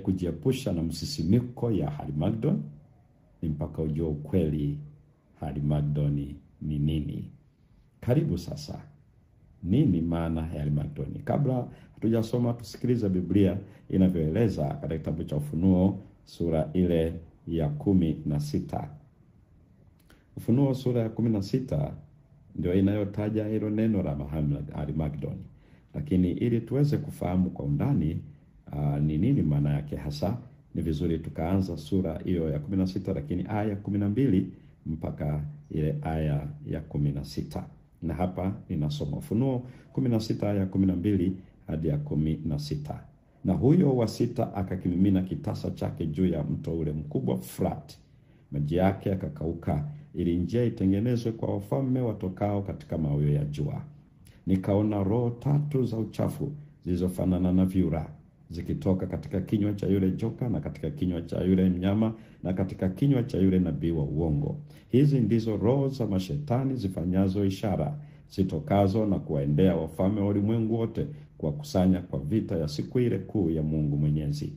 kujiepusha na msisimiko ya Harmagedoni ni mpaka ujue ukweli Harmagedoni ni nini. Karibu sasa. Nini maana ya Harmagedoni? Kabla hatujasoma, tusikilize Biblia inavyoeleza katika kitabu cha Ufunuo sura ile ya 16. Ufunuo sura ya 16 ndio inayotaja hilo neno la Harmagedoni. Lakini ili tuweze kufahamu kwa undani ni nini maana yake hasa, ni vizuri tukaanza sura hiyo ya 16 lakini aya 12 mpaka ile aya ya 16. Na hapa ninasoma Ufunuo 16 aya 12 hadi ya 16. Na huyo wa sita akakimimina kitasa chake juu ya mto ule mkubwa Frati. Maji yake yakakauka, ili njia itengenezwe kwa wafalme watokao katika mawio ya jua. Nikaona roho tatu za uchafu zilizofanana na vyura zikitoka katika kinywa cha yule joka na katika kinywa cha yule mnyama na katika kinywa cha yule nabii wa uongo. Hizi ndizo roho za mashetani zifanyazo ishara, zitokazo na kuwaendea wafalme wa ulimwengu wote, kuwakusanya kwa vita ya siku ile kuu ya Mungu Mwenyezi.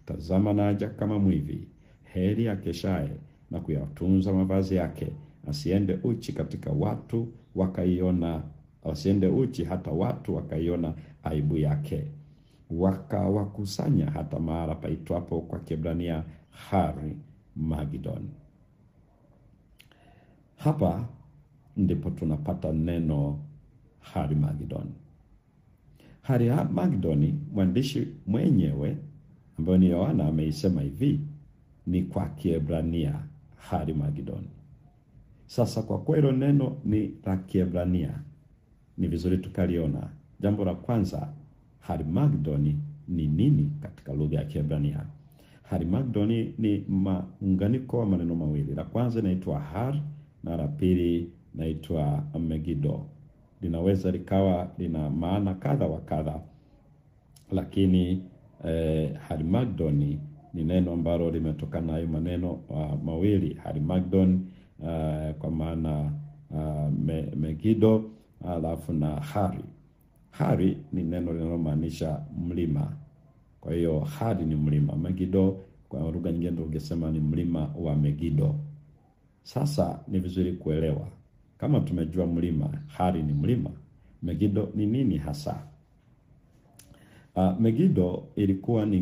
Tazama naja kama mwivi. Heri akeshaye na kuyatunza mavazi yake, asiende uchi katika watu wakaiona, asiende uchi hata watu wakaiona aibu yake. Wakawakusanya hata mahali paitwapo kwa Kiebrania Harmagedoni. Hapa ndipo tunapata neno Harmagedoni. Harmagedoni, mwandishi mwenyewe ambaye ni Yohana ameisema hivi, ni kwa Kiebrania Harmagedoni. Sasa kwa kweli neno ni la Kiebrania, ni vizuri tukaliona. Jambo la kwanza, Harmagedoni ni nini katika lugha ya Kiebrania? Harmagedoni ni muunganiko wa maneno mawili. La kwanza inaitwa har na la pili inaitwa Megiddo. Linaweza likawa lina maana kadha wa kadha, lakini Harmagedoni ni neno ambalo limetokana na hayo maneno mawili, Harmagedon kwa maana Megiddo, alafu na hari. Hari ni neno linalomaanisha mlima. Kwa hiyo hari ni mlima. Megiddo kwa lugha nyingine ndio ungesema ni mlima wa Megiddo. Sasa ni vizuri kuelewa, kama tumejua mlima, hari ni mlima, Megiddo ni nini hasa? Megiddo ilikuwa ni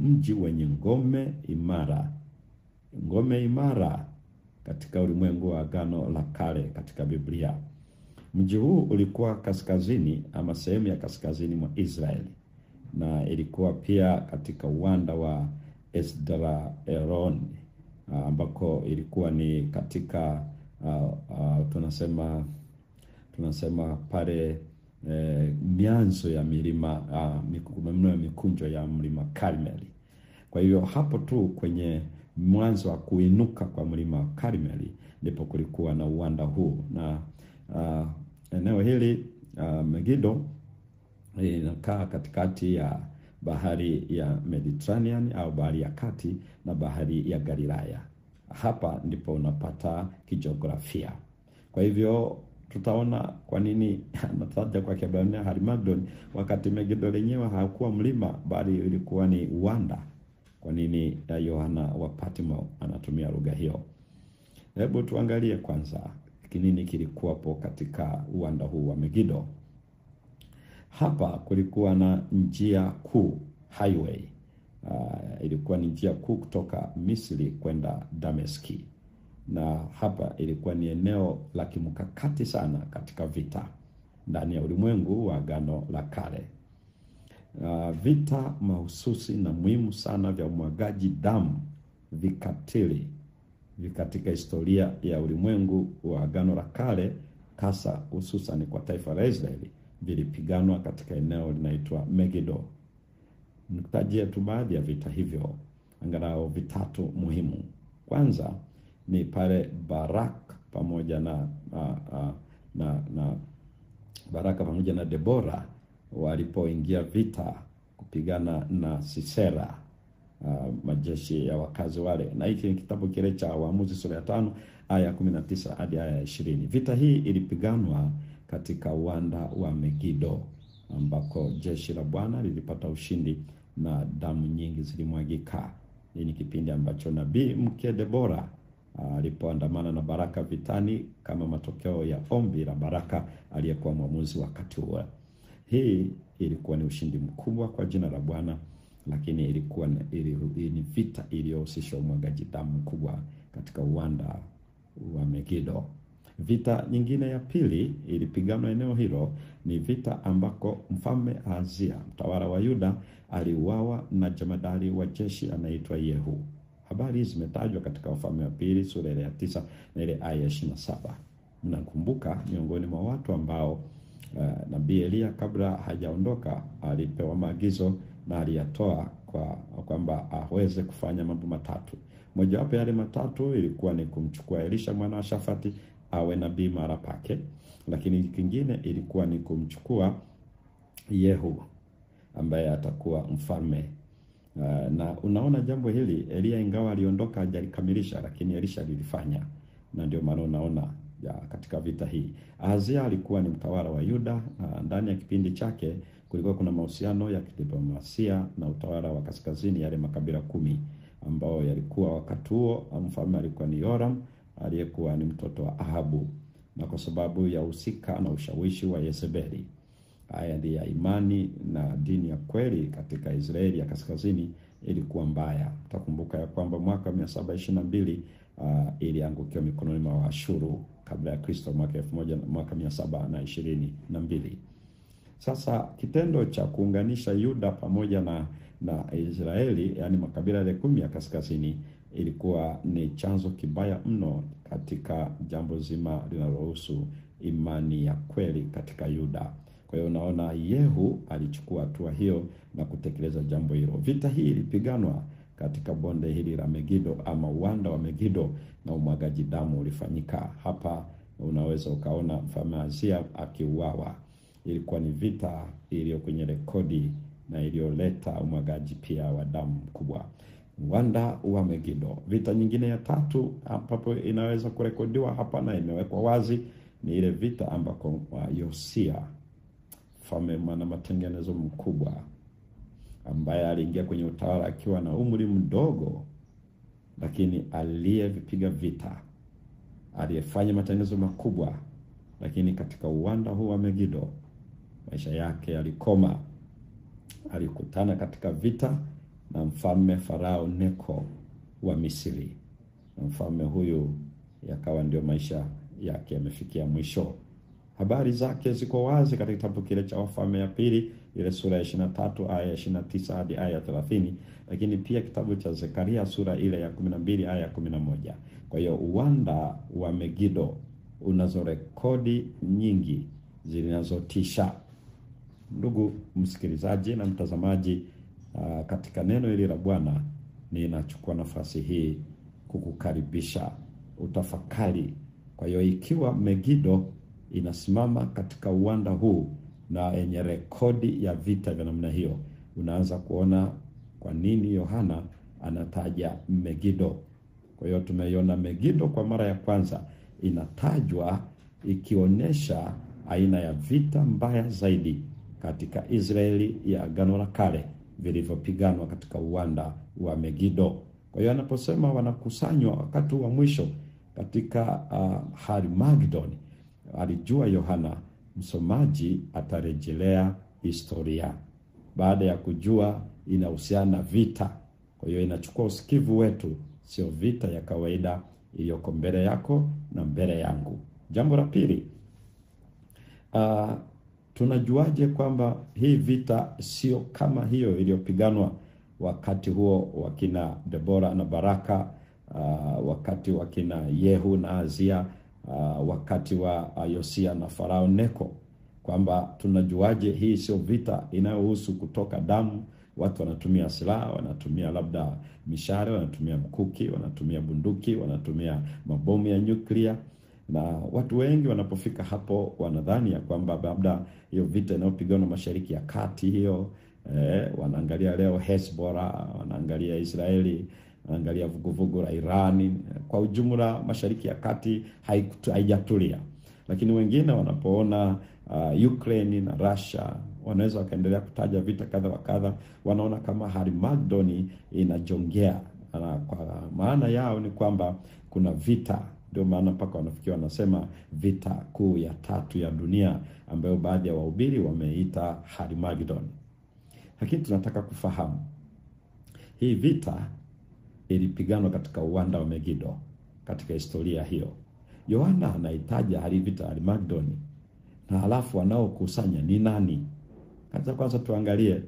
mji wenye ngome imara. Ngome imara katika ulimwengu wa Agano la Kale katika Biblia. Mji huu ulikuwa kaskazini ama sehemu ya kaskazini mwa Israeli, na ilikuwa pia katika uwanda wa Esdraelon, ambako ilikuwa ni katika tunasema pale mianzo ya milima mikunjo ya mlima Karmeli. Kwa hiyo hapo tu kwenye mwanzo wa kuinuka kwa mlima Karmeli ndipo kulikuwa na uwanda huu, na eneo hili Megiddo inakaa katikati ya bahari ya Mediterranean au bahari ya kati na bahari ya Galilaya. Hapa ndipo unapata kijiografia. Kwa hivyo tutaona kwa nini anataja kwa Kiebrania Harmagedoni wakati Megiddo lenyewe hakuwa mlima bali ilikuwa ni uwanda. Kwa nini Yohana wa Patmo anatumia lugha hiyo? Hebu tuangalie kwanza kinini kilikuwapo katika uwanda huu wa Megiddo. Hapa kulikuwa na njia kuu, highway. Ilikuwa ni njia kuu kutoka Misri kwenda Dameski. Na hapa ilikuwa ni eneo la kimkakati sana katika vita ndani ya ulimwengu wa Agano la Kale. Vita mahususi na muhimu sana vya umwagaji damu vikatili katika historia ya ulimwengu wa Agano la Kale, hasa hususan kwa taifa la Israeli, vilipiganwa katika eneo linaitwa Megiddo. Nitajia tu baadhi ya vita hivyo, angalau vitatu muhimu. Kwanza ni pale Barak pamoja Baraka pamoja na Debora walipoingia vita kupigana na Sisera, majeshi ya wakazi wale. Na hiki ni kitabu kile cha Waamuzi sura ya 5 aya 19 hadi aya 20. Vita hii ilipiganwa katika uwanda wa Megiddo ambako jeshi la Bwana lilipata ushindi na damu nyingi zilimwagika. Hii ni kipindi ambacho nabii mke Debora alipoandamana na Baraka vitani kama matokeo ya ombi la Baraka aliyekuwa mwamuzi wakati huo. Hii ilikuwa ni ushindi mkubwa kwa jina la Bwana, lakini ilikuwa ni vita iliyohusisha umwagaji damu mkubwa katika uwanda wa Megido. Vita nyingine ya pili ilipiganwa eneo hilo ni vita ambako mfalme Ahazia, mtawala wa Yuda, aliuawa na jemadari wa jeshi anaitwa Yehu. Habari zimetajwa katika Wafalme wa Pili sura ya 9 na ile aya 27. Mnakumbuka miongoni mwa watu ambao nabii Elia kabla hajaondoka alipewa maagizo na aliyatoa kwamba aweze kufanya mambo matatu. Mojawapo ya yale matatu ilikuwa ni kumchukua Elisha mwana wa Shafati awe nabii mara pake, lakini kingine ilikuwa ni kumchukua Yehu ambaye atakuwa mfalme. Na unaona jambo hili Elia ingawa aliondoka hajalikamilisha, lakini Elisha alilifanya, na ndio maana unaona katika vita hii Ahazia alikuwa ni mtawala wa Yuda. Ndani ya kipindi chake kulikuwa kuna mahusiano ya kidiplomasia na utawala wa kaskazini, yale makabila 10 ambao yalikuwa wakati huo. Mfalme alikuwa ni Yoram aliyekuwa ni mtoto wa Ahabu, na kwa sababu ya usika na ushawishi wa Yezebeli, haya ya imani na dini ya kweli katika Israeli ya kaskazini ilikuwa mbaya. Utakumbuka ya kwamba mwaka 722 iliangukia mikononi mwa Ashuru kabla ya Kristo mwaka 722. Sasa kitendo cha kuunganisha Yuda pamoja na Israeli, yani makabila ya 10 ya kaskazini, ilikuwa ni chanzo kibaya mno katika jambo zima linalohusu imani ya kweli katika Yuda. Kwa hiyo unaona Yehu alichukua hatua hiyo na kutekeleza jambo hilo. Vita hii ilipiganwa katika bonde hili la Megido ama uwanda wa Megido, na umwagaji damu ulifanyika hapa. Unaweza ukaona mfalme Ahazia akiuawa. Ilikuwa ni vita iliyo kwenye rekodi na iliyoleta umwagaji pia wa damu mkubwa, uwanda wa Megido. Vita nyingine ya tatu ambapo inaweza kurekodiwa hapa na imewekwa wazi ni ile vita ambako Yosia, mfalme mwana matengenezo mkubwa, ambaye aliingia kwenye utawala akiwa na umri mdogo, lakini aliyevipiga vita, aliyefanya matengenezo makubwa, lakini katika uwanda huu wa Megido maisha yake yalikoma. Alikutana katika vita na mfalme Farao Neko wa Misri, na mfalme huyu yakawa ndio maisha yake yamefikia mwisho. Habari zake ziko wazi katika kitabu kile cha Wafalme ya Pili ile sura ya 23 aya ya 29 hadi aya ya 30, lakini pia kitabu cha Zekaria sura ile ya 12 aya ya 11. Kwa hiyo uwanda wa Megido unazo rekodi nyingi zinazotisha. Ndugu msikilizaji na mtazamaji, katika neno hili la Bwana ninachukua nafasi hii kukukaribisha utafakari. Kwa hiyo ikiwa Megido inasimama katika uwanda huu na yenye rekodi ya vita vya namna hiyo, unaanza kuona kwa nini Yohana anataja Megido. Kwa hiyo tumeiona Megido kwa mara ya kwanza inatajwa ikionyesha aina ya vita mbaya zaidi katika Israeli ya Agano la Kale vilivyopiganwa katika uwanda wa Megido. Kwa hiyo anaposema wanakusanywa wakati wa mwisho katika Harmagedoni, alijua Yohana msomaji atarejelea historia baada ya kujua inahusiana na vita. Kwa hiyo inachukua usikivu wetu, sio vita ya kawaida iliyoko mbele yako na mbele yangu. Jambo la pili, tunajuaje kwamba hii vita sio kama hiyo iliyopiganwa wakati huo wakina Debora na Baraka, wakati wakina Yehu na Ahazia, wakati wa Yosia na Farao Neko? Kwamba tunajuaje hii sio vita inayohusu kutoka damu? Watu wanatumia silaha, wanatumia labda mishale, wanatumia mkuki, wanatumia bunduki, wanatumia mabomu ya nyuklia, na watu wengi wanapofika hapo wanadhani ya kwamba labda hiyo vita inayopigana Mashariki ya Kati hiyo, wanaangalia leo Hezbollah, wanaangalia Israeli, wanaangalia vuguvugu la Irani. Kwa ujumla Mashariki ya Kati haijatulia. Lakini wengine wanapoona Ukraine na Russia wanaweza wakaendelea kutaja vita kadha wa kadha, wanaona kama Harmagedoni inajongea. Kwa maana yao ni kwamba kuna vita, ndio maana mpaka wanafikia wanasema vita kuu ya 3 ya dunia, ambayo baadhi ya wahubiri wameita Harmagedoni. Lakini tunataka kufahamu hii vita ilipiganwa katika uwanda wa Megido katika historia hiyo. Yohana anaitaja vita Harmagedoni, na halafu wanaokusanya ni nani? Kwanza tuangalie,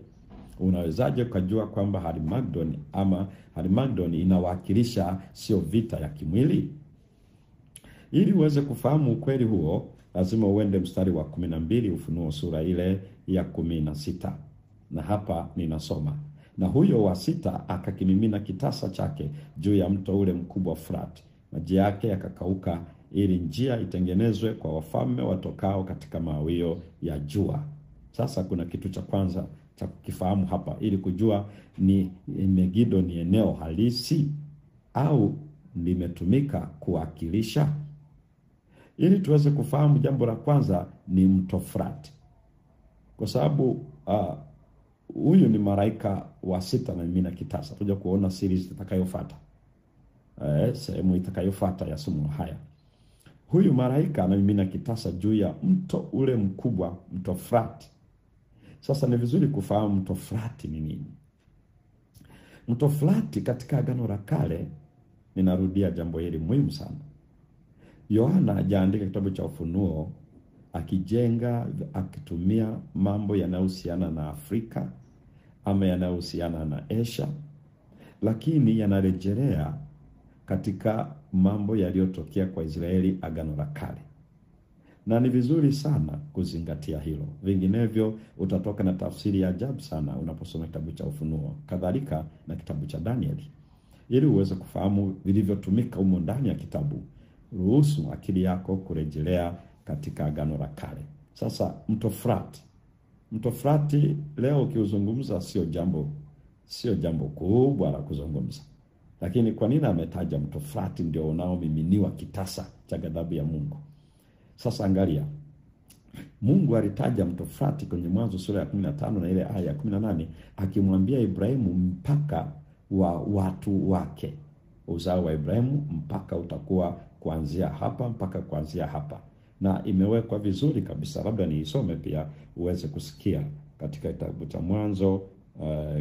unawezaje ukajua kwamba Harmagedoni inawakilisha sio vita ya kimwili? Ili uweze kufahamu ukweli huo, lazima uende mstari wa 12 Ufunuo sura ile ya 16. Na hapa ninasoma, na huyo wa 6 akakimimina kitasa chake juu ya mto ule mkubwa Frati, maji yake yakakauka, ili njia itengenezwe kwa wafalme watokao katika mawio ya jua. Sasa kuna kitu cha kwanza cha kukifahamu hapa, ili kujua ni Megido ni eneo halisi au limetumika kuwakilisha. Ili tuweze kufahamu, jambo la kwanza ni mto Frati, kwa sababu huyu ni malaika wa 6 na mimina kitasa. Tutaja kuona series itakayofuata, sehemu itakayofuata ya somo haya. Huyu malaika anamimina kitasa juu ya mto ule mkubwa, mto Frati. Sasa ni vizuri kufahamu mto Frati ni nini. Mto Frati katika Agano la Kale, ninarudia jambo hili muhimu sana. Yohana hajaandika kitabu cha Ufunuo akitumia mambo yanayohusiana na Afrika ama yanayohusiana na Asia, lakini yanarejelea katika mambo yaliyotokea kwa Israeli Agano la Kale. Na ni vizuri sana kuzingatia hilo, vinginevyo utatoka na tafsiri ya ajabu sana unaposoma kitabu cha Ufunuo, kadhalika na kitabu cha Danieli. Ili uweze kufahamu vilivyotumika humo ndani ya kitabu, ruhusu akili yako kurejelea katika Agano la Kale. Sasa mto Frati leo ukiuzungumza sio jambo kubwa la kuzungumza. Lakini kwa nini ametaja mto Frati ndio unaomiminiwa kitasa cha ghadhabu ya Mungu? Sasa angalia, Mungu alitaja mto Frati kwenye Mwanzo sura ya 15 na ile aya ya 18, akimwambia Ibrahimu mpaka wa watu wake, uzao wa Ibrahimu mpaka utakuwa kuanzia hapa mpaka kuanzia hapa. Na imewekwa vizuri kabisa, labda niisome pia uweze kusikia katika kitabu cha Mwanzo,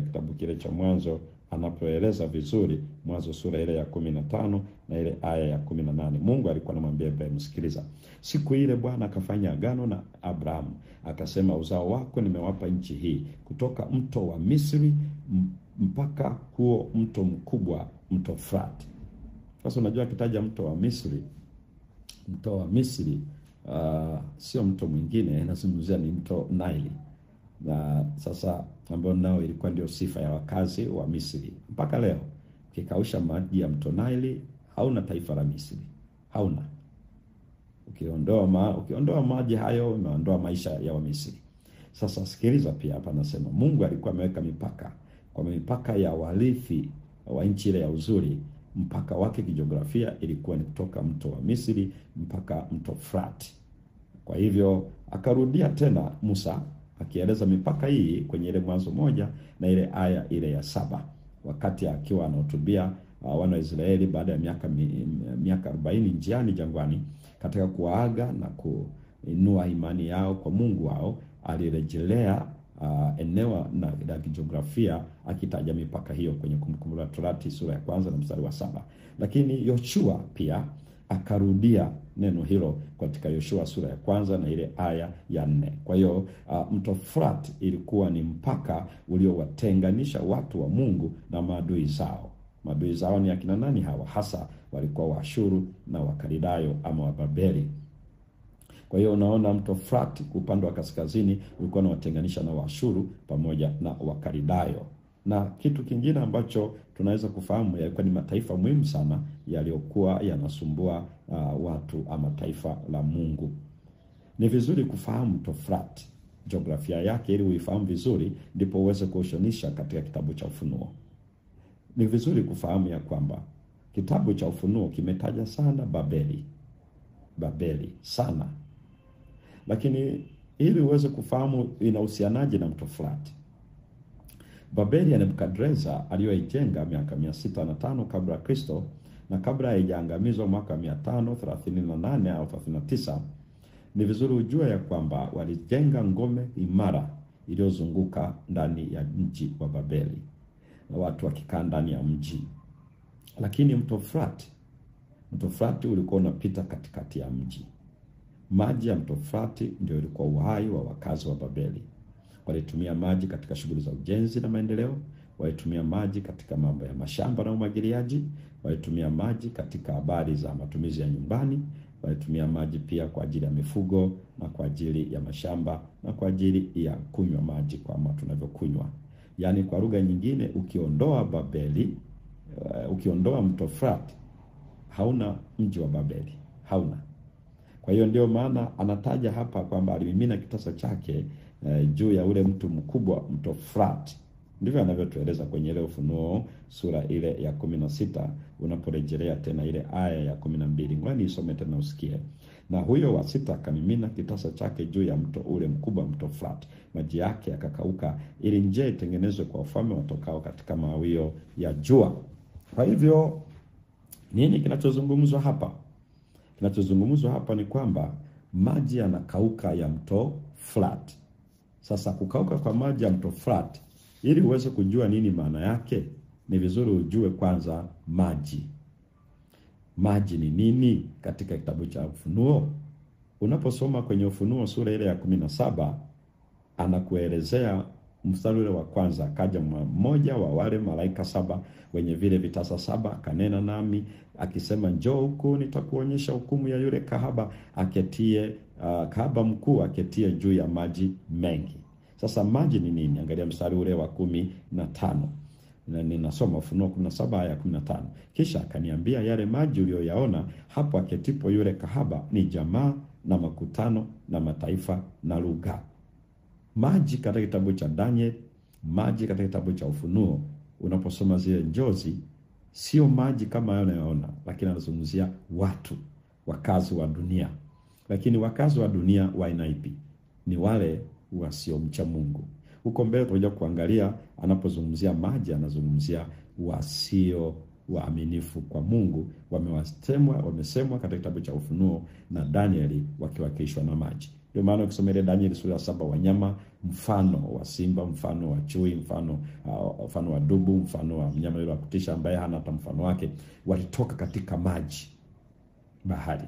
kitabu kile cha Mwanzo anapoeleza vizuri, Mwanzo sura ile ya 15 na ile aya ya 18. Mungu alikuwa anamwambia Ibrahimu, sikiliza, siku ile Bwana akafanya agano na Abrahamu, akasema, uzao wako nimewapa nchi hii, kutoka mto wa Misri mpaka huo mto mkubwa, mto Frati. Sasa unajua kitaja mto wa Misri sio mto mwingine, nazungumzia ni mto Naili. Na sasa ambao nao ilikuwa ndio sifa ya wakazi wa Misri. Mpaka leo ukikausha maji ya mto Naili, hauna taifa la Misri, hauna. Ukiondoa maji hayo, unaondoa maisha ya Wamisri. Sasa sikiliza, pia hapa nasema Mungu alikuwa ameweka mipaka ya warithi wa nchi ile ya uzuri. Mpaka wake kijiografia ilikuwa ni kutoka mto wa Misri mpaka mto Frati. Kwa hivyo akarudia tena Musa akieleza mipaka hii kwenye ile Mwanzo 1 na ile aya ile ya 7, wakati akiwa anahutubia wana wa Israeli baada ya miaka 40 njiani jangwani, katika kuwaaga na kuinua imani yao kwa Mungu wao. Alirejelea eneo na kijiografia akitaja mipaka hiyo kwenye Kumbukumbu la Torati sura ya 1 na mstari wa 7. Lakini Yoshua pia akarudia neno hilo katika Yoshua sura ya 1 na ile aya ya 4. Kwa hiyo mto Frati ilikuwa ni mpaka uliowatenganisha watu wa Mungu na maadui zao. Maadui zao ni akina nani hawa? Hasa walikuwa Waashuru na Wakaldayo ama Wababeli. Kwa hiyo unaona mto Frati upande wa kaskazini ulikuwa unawatenganisha na Waashuru pamoja na Wakaldayo. Na kitu kingine ambacho tunaweza kufahamu, yalikuwa ni mataifa muhimu sana yaliyokuwa yanasumbua watu ama taifa la Mungu. Ni vizuri kufahamu mto Frati, jiografia yake, ili uifahamu vizuri, ndipo uweze kuoshanisha katika kitabu cha Ufunuo. Ni vizuri kufahamu ya kwamba kitabu cha Ufunuo kimetaja sana Babeli sana. Lakini ili uweze kufahamu inahusianaje na mto Frati. Babeli ya Nebukadreza aliyoijenga miaka 605 kabla ya Kristo, na kabla haijaangamizwa mwaka 538 au 39, ni vizuri ujue ya kwamba walijenga ngome imara iliyozunguka ndani ya mji wa Babeli, na watu wakikaa ndani ya mji. Lakini mto Frati ulikuwa unapita katikati ya mji. Maji ya mto Frati ndio ilikuwa uhai wa wakazi wa Babeli. Walitumia maji katika shughuli za ujenzi na maendeleo, walitumia maji katika mambo ya mashamba na umwagiliaji, walitumia maji katika habari za matumizi ya nyumbani, walitumia maji pia kwa ajili ya mifugo na kwa ajili ya mashamba na kwa ajili ya kunywa maji kama tunavyokunywa. Yaani kwa lugha nyingine, ukiondoa Babeli, ukiondoa mto Frati, hauna mji wa Babeli, hauna. Kwa hiyo ndio maana anataja hapa kwamba alimimina kitasa chake juu ya ule mtu mkubwa, mto Frati. Ndivyo anavyotueleza kwenye ile Ufunuo sura ile ya 16, unaporejelea tena ile aya ya 12. Ngoja nisome tena usikie. Na huyo wa 6 akamimina kitasa chake juu ya mto ule mkubwa, mto Frati, maji yake yakakauka, ili njia itengenezwe kwa wafalme watokao katika mawio ya jua. Kwa hivyo nini kinachozungumzwa hapa? Kinachozungumzwa hapa ni kwamba maji yanakauka ya mto Frati. Sasa kukauka kwa maji ya mto Frati, ili uweze kujua nini maana yake, ni vizuri ujue kwanza maji. Maji ni nini katika kitabu cha Ufunuo? Unaposoma kwenye Ufunuo sura ile ya 17, anakuelezea mstari ule wa kwanza, kaja mmoja wa wale malaika 7 wenye vile vitasa 7, kanena nami akisema, njoo huku nitakuonyesha hukumu ya yule kahaba aketie, kahaba mkuu aketie juu ya maji mengi. Sasa maji ni nini? Angalia mstari ule wa 15. Na ninasoma Ufunuo 17 aya 15. Kisha akaniambia, yale maji uliyoyaona hapo aketipo yule kahaba ni jamaa na makutano na mataifa na lugha. Maji katika kitabu cha Daniel, maji katika kitabu cha Ufunuo, unaposoma zile njozi, sio maji kama yanayoona, lakini anazungumzia watu, wakazi wa dunia. Lakini wakazi wa dunia wa aina ipi? Ni wale wasiomcha Mungu. Huko mbele tutakuja kuangalia anapozungumzia maji, anazungumzia wasio waaminifu kwa Mungu, wamesemwa katika kitabu cha Ufunuo na Danieli wakiwakilishwa na maji. Ndio maana ukisoma ile Danieli sura ya 7, wanyama mfano wa simba, mfano wa chui, mfano wa dubu, mfano wa mnyama yule wa kutisha ambaye hana hata mfano wake, walitoka katika maji, bahari.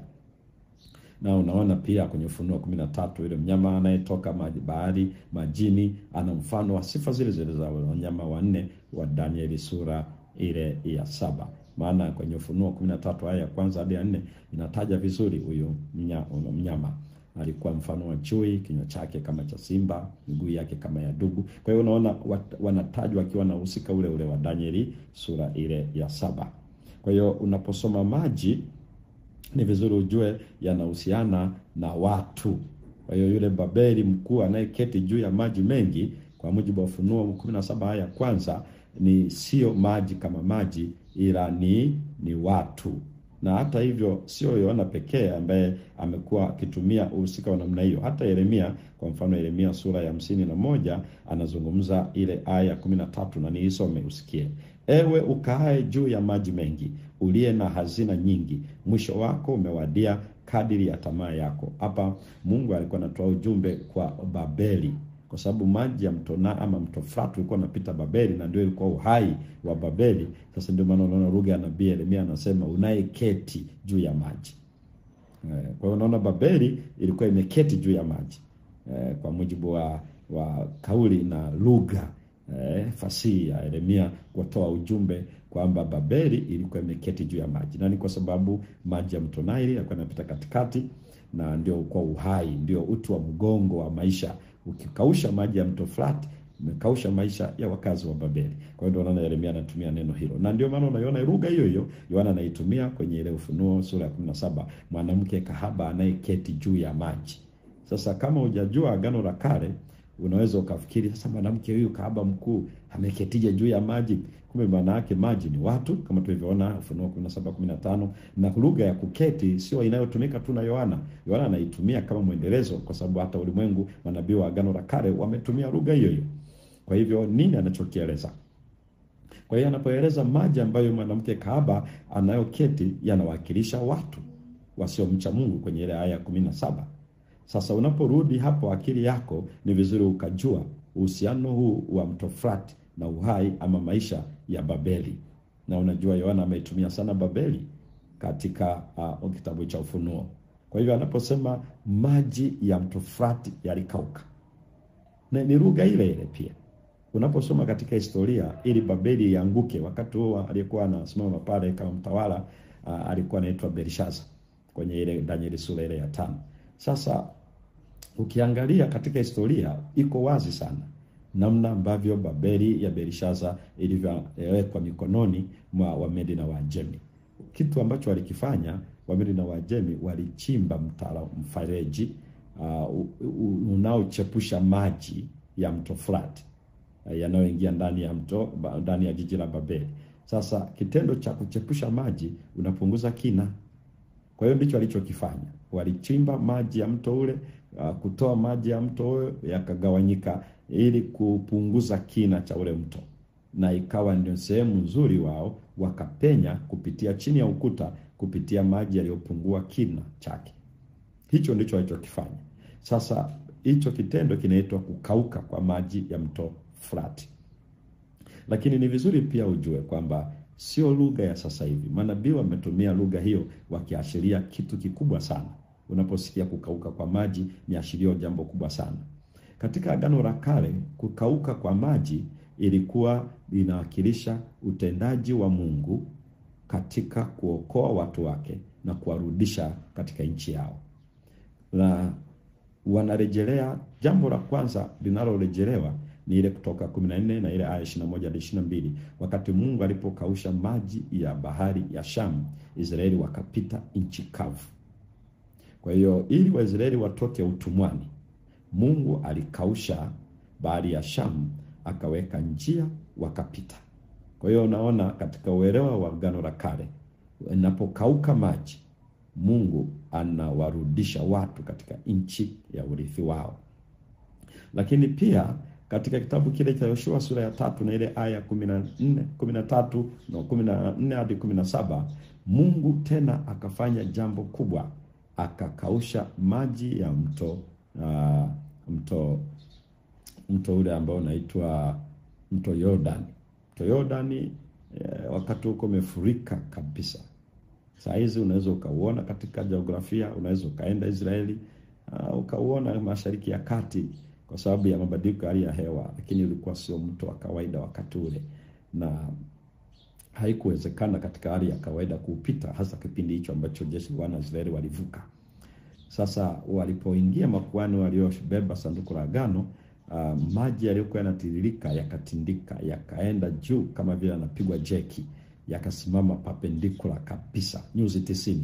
Na unaona pia kwenye Ufunuo 13 ile mnyama anayetoka bahari, majini, ana mfano wa sifa zile zile za wanyama wanne wa Danieli sura ile ya 7. Maana kwenye Ufunuo 13 aya ya kwanza hadi ya 4 inataja vizuri huyo mnyama. Alikuwa mfano wa chui, kinywa chake kama cha simba, miguu yake kama ya dubu. Kwa hiyo unaona wanatajwa wakiwa na uhusika ule ule wa Danieli sura ile ya 7. Kwa hiyo unaposoma maji, ni vizuri ujue yanahusiana na watu. Kwa hiyo yule Babeli mkuu anayeketi juu ya maji mengi, kwa mujibu wa Ufunuo 17 aya ya kwanza, ni sio maji kama maji, ila ni watu. Na hata hivyo sio Yohana pekee ambaye amekuwa akitumia uhusika wa namna hiyo. Hata Yeremia, kwa mfano Yeremia sura ya 51 anazungumza ile aya ya 13, na niisome usikie. Ewe ukaae juu ya maji mengi, uliye na hazina nyingi, mwisho wako umewadia kadiri ya tamaa yako. Hapa Mungu alikuwa anatoa ujumbe kwa Babeli, kwa sababu maji ya mto Frati ulikuwa unapita Babeli, na ndio ilikuwa uhai wa Babeli. Sasa ndio maana unaona lugha ya nabii Yeremia anasema unayeketi juu ya maji. Kwa hiyo unaona Babeli ilikuwa imeketi juu ya maji, kwa mujibu wa kauli na lugha fasihi ya Yeremia kutoa ujumbe kwamba Babeli ilikuwa imeketi juu ya maji. Na ni kwa sababu maji ya mto Naili yalikuwa yanapita katikati, na ndio kwa uhai, ndio uti wa mgongo wa maisha. Ukikausha maji ya mto Frati, umekausha maisha ya wakazi wa Babeli. Kwa hiyo ndio unaona Yeremia anatumia neno hilo. Na ndio maana unaiona lugha hiyo hiyo Yohana anaitumia kwenye ile Ufunuo sura ya 17, mwanamke kahaba anayeketi juu ya maji. Sasa kama hujajua Agano la Kale, Unaweza ukafikiri sasa mwanamke huyu kahaba mkuu ameketije juu ya maji? Kumbe maana yake maji ni watu, kama tulivyoona Ufunuo 17:15, na lugha ya kuketi sio inayotumika tu na Yohana. Yohana anaitumia kama mwendelezo, kwa sababu hata ulimwengu, manabii wa Agano la Kale wametumia lugha hiyo hiyo. Kwa hivyo nini anachokieleza? Kwa hiyo anapoeleza maji ambayo mwanamke kahaba anayoketi, yanawakilisha watu wasiomcha Mungu kwenye ile aya 17. Sasa unaporudi hapo akili yako, ni vizuri ukajua uhusiano huu wa mto Frati na uhai ama maisha ya Babeli. Na unajua Yohana ametumia sana Babeli katika kitabu cha Ufunuo. Kwa hivyo anaposema maji ya mto Frati yalikauka, na ni lugha ile ile pia. Unaposoma katika historia, ili Babeli ianguke, wakati huo aliyekuwa anasimama pale kama mtawala alikuwa anaitwa Belshaza, kwenye ile Danieli sura ile ya 5. Sasa ukiangalia katika historia, iko wazi sana namna ambavyo Babeli ya Belshaza ilivyowekwa mikononi mwa Wamedi na Waajemi. Kitu ambacho walikifanya Wamedi na Waajemi, walichimba mfereji unaochepusha maji ya mto Frati yanayoingia ndani ya jiji la Babeli. Sasa kitendo cha kuchepusha maji unapunguza kina. Kwa hiyo ndicho walichokifanya. Walichimba maji ya mto ule, kutoa maji ya mto ule yakagawanyika ili kupunguza kina cha ule mto. Na ikawa ndio sehemu nzuri wao wakapenya kupitia chini ya ukuta, kupitia maji yaliyopungua kina chake. Hicho ndicho walichokifanya. Sasa hicho kitendo kinaitwa kukauka kwa maji ya mto Frati. Lakini ni vizuri pia ujue kwamba sio lugha ya sasa hivi. Manabii wametumia lugha hiyo wakiashiria kitu kikubwa sana. Unaposikia kukauka kwa maji, ni ashirio jambo kubwa sana. Katika Agano la Kale, kukauka kwa maji ilikuwa inawakilisha utendaji wa Mungu katika kuokoa watu wake na kuwarudisha katika nchi yao. Na wanarejelea, jambo la kwanza linalorejelewa ni ile Kutoka 14 na ile aya 21 hadi 22, wakati Mungu alipokausha maji ya bahari ya Shamu, Israeli wakapita nchi kavu. Kwa hiyo ili Waisraeli watoke utumwani, Mungu alikausha bahari ya Shamu, akaweka njia wakapita. Kwa hiyo unaona katika uelewa wa Agano la Kale, inapokauka maji, Mungu anawarudisha watu katika nchi ya urithi wao. Lakini pia katika kitabu kile cha Yoshua sura ya 3 na ile aya 13 na 14 hadi 17, Mungu tena akafanya jambo kubwa, akakausha maji ya mto ule ambao unaitwa mto Yordani. Mto Yordani wakati huko umefurika kabisa. Saa hizi unaweza ukauona katika jiografia, unaweza ukaenda Israeli ukauona Mashariki ya Kati kwa sababu ya mabadiliko ya hali ya hewa, lakini ulikuwa sio mto wa kawaida wakati ule, na haikuwezekana katika hali ya kawaida kuupita, hasa kipindi hicho ambacho jeshi la Israeli walivuka. Sasa walipoingia makuhani waliobeba sanduku la agano, maji yaliyokuwa yanatiririka yakatindika, yakaenda juu kama vile anapigwa jeki, yakasimama perpendicular kabisa nyuzi 90.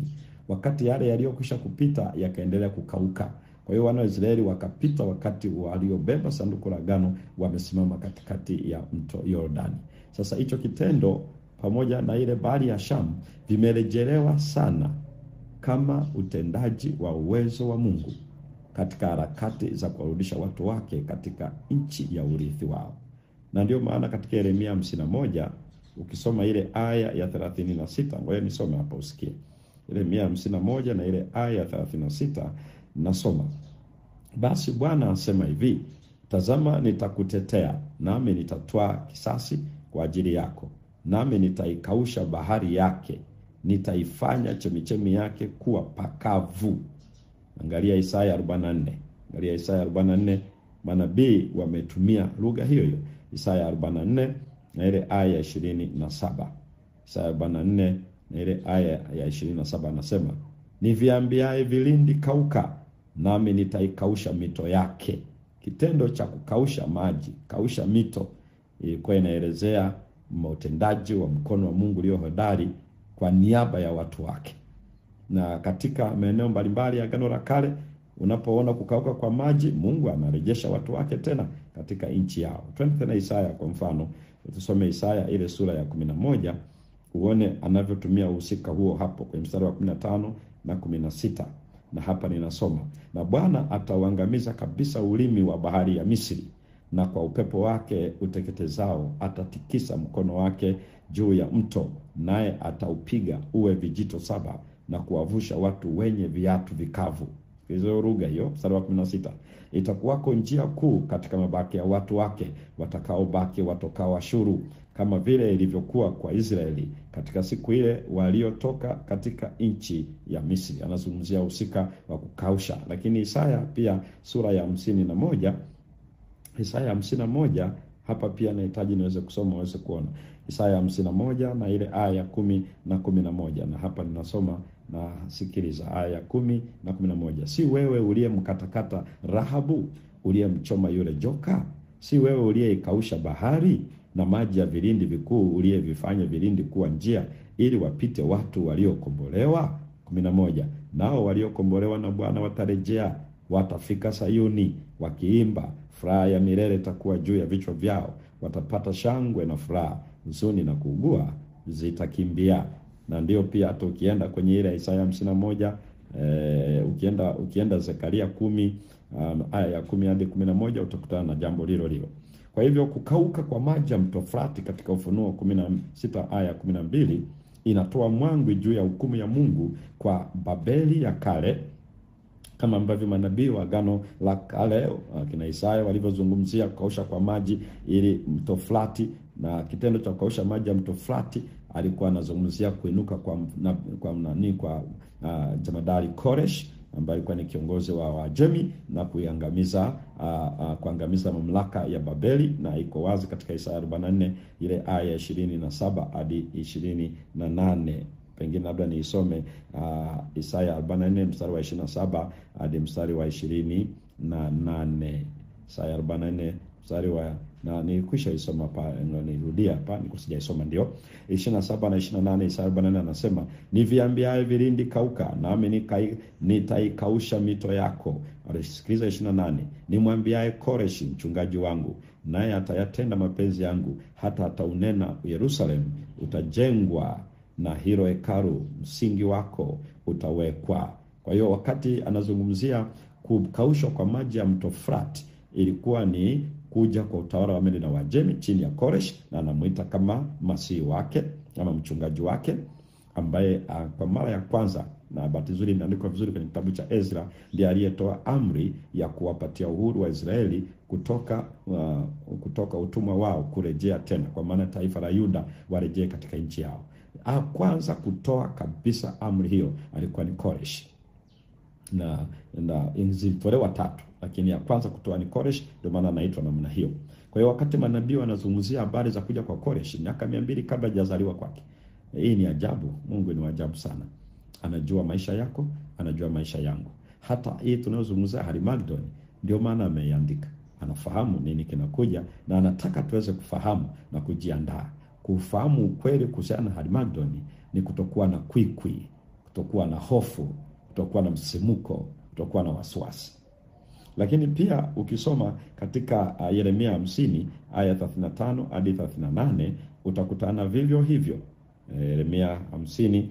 Wakati yale yaliyokwisha kupita yakaendelea kukauka. Kwa hiyo wana wa Israeli wakapita wakati waliobeba sanduku la agano wamesimama katikati ya mto Yordani. Sasa hicho kitendo pamoja na ile bahari ya Shamu vimerejelewa sana kama utendaji wa uwezo wa Mungu katika harakati za kuwarudisha watu wake katika nchi ya urithi wao. Na ndio maana katika Yeremia 51 ukisoma ile aya ya 36, ngoja nisome hapa usikie. Yeremia 51 na ile aya ya 36 nasoma. Basi Bwana asema hivi, tazama nitakutetea, nami nitatwaa kisasi kwa ajili yako, nami nitaikausha bahari yake, nitaifanya chemichemi yake kuwa pakavu. Angalia Isaya 44. Angalia Isaya 44, manabii wametumia lugha hiyo hiyo. Isaya 44 na ile aya ya 27. Isaya 44 na ile aya ya 27 anasema, niviambiaye vilindi kauka, nami nitaikausha mito yake. Kitendo cha kukausha maji, kausha mito, ilikuwa inaelezea utendaji wa mkono wa Mungu ulio hodari kwa niaba ya watu wake. Na katika maeneo mbalimbali ya Agano la Kale Unapoona kukauka kwa maji, Mungu anarejesha watu wake tena katika nchi yao. Twende tena Isaya kwa mfano. Tusome Isaya ile sura ya 11 uone anavyotumia uhusika huo hapo kwenye mstari wa 15 na 16. Na hapa ninasoma, na Bwana atauangamiza kabisa ulimi wa bahari ya Misri, na kwa upepo wake uteketezao atatikisa mkono wake juu ya mto, naye ataupiga uwe vijito 7 na kuwavusha watu wenye viatu vikavu. Hizo lugha hiyo, mstari wa 16. Itakuwako njia kuu katika mabaki ya watu wake watakaobaki watokao Ashuru, kama vile ilivyokuwa kwa Israeli katika siku ile waliotoka katika nchi ya Misri. Anazungumzia usika wa kukausha. Lakini Isaya pia sura ya 51, Isaya 51 hapa pia nahitaji niweze kusoma uweze kuona. Isaya 51 na ile aya ya 10 na 11, na hapa ninasoma na sikiliza aya ya 10 na 11. Si wewe uliyemkatakata Rahabu, uliyemchoma yule joka? Si wewe uliyeikausha bahari na maji ya vilindi vikuu uliyevifanya vilindi kuwa njia, ili wapite watu waliokombolewa? 11. Nao waliokombolewa na Bwana watarejea, watafika Sayuni wakiimba, furaha ya milele itakuwa juu ya vichwa vyao. Watapata shangwe na furaha, huzuni na kuugua zitakimbia. Na ndio pia hata ukienda kwenye ile Isaya 51, ukienda Zekaria 10 aya ya 10 hadi 11 utakutana na jambo lilo lilo. Kwa hivyo kukauka kwa maji ya mto Frati katika Ufunuo 16 aya 12 inatoa mwangwi juu ya hukumu ya Mungu kwa Babeli ya kale, kama ambavyo manabii wa Agano la Kale kina Isaya walivyozungumzia kukausha kwa maji ili mto Frati. Na kitendo cha kukausha maji ya mto Frati alikuwa anazungumzia kuinuka kwa Jemadari Koresh ambaye alikuwa ni kiongozi wa Wajemi na kuangamiza mamlaka ya Babeli, na iko wazi katika Isaya 44 ile aya 27 hadi 28. Pengine labda niisome Isaya 44 mstari wa 27 hadi mstari wa 28. Isaya 44 mstari wa na nilikwisha isoma hapa, nirudia hapa nikusijaisoma, ndio 27 na 28. Isaya 44 anasema, niviambiaye vilindi kauka, nami nitaikausha mito yako. Alisikiliza 28, nimwambiaye Koreshi mchungaji wangu, naye atayatenda mapenzi yangu, hata ataunena Yerusalemu utajengwa, na hilo hekalu msingi wako utawekwa. Kwa hiyo wakati anazungumzia kukaushwa kwa maji ya mto Frati, ilikuwa ni kuja kwa utawala wa Medi na Wajemi chini ya Koresh, na anamuita kama masihi wake ama mchungaji wake, ambaye kwa mara ya kwanza, na bahati nzuri imeandikwa vizuri kwenye kitabu cha Ezra, ndiye aliyetoa amri ya kuwapatia uhuru wa Israeli kutoka utumwa wao kurejea tena, kwa maana taifa la Yuda warejee katika nchi yao. Kwanza kutoa kabisa amri hiyo alikuwa ni Koresh, na zilitolewa 3, lakini ya kwanza kutoa ni Koresh, ndio maana anaitwa namna hiyo. Kwa hiyo wakati manabii wanazungumzia habari za kuja kwa Koresh miaka 200 kabla hajazaliwa kwake, hii ni ajabu. Mungu ni ajabu sana, anajua maisha yako, anajua maisha yangu. Hata hii tunayozungumzia Harmagedoni, ndio maana ameiandika. Anafahamu nini kinakuja, na anataka tuweze kufahamu na kujiandaa. Kufahamu ukweli kuhusiana na Harmagedoni ni kutokuwa na kwikwi, kutokuwa na hofu, kutokuwa na msimuko, kutokuwa na wasiwasi. Lakini pia ukisoma katika Yeremia 50 aya 35 hadi 38 utakutana vivyo hivyo. Yeremia 50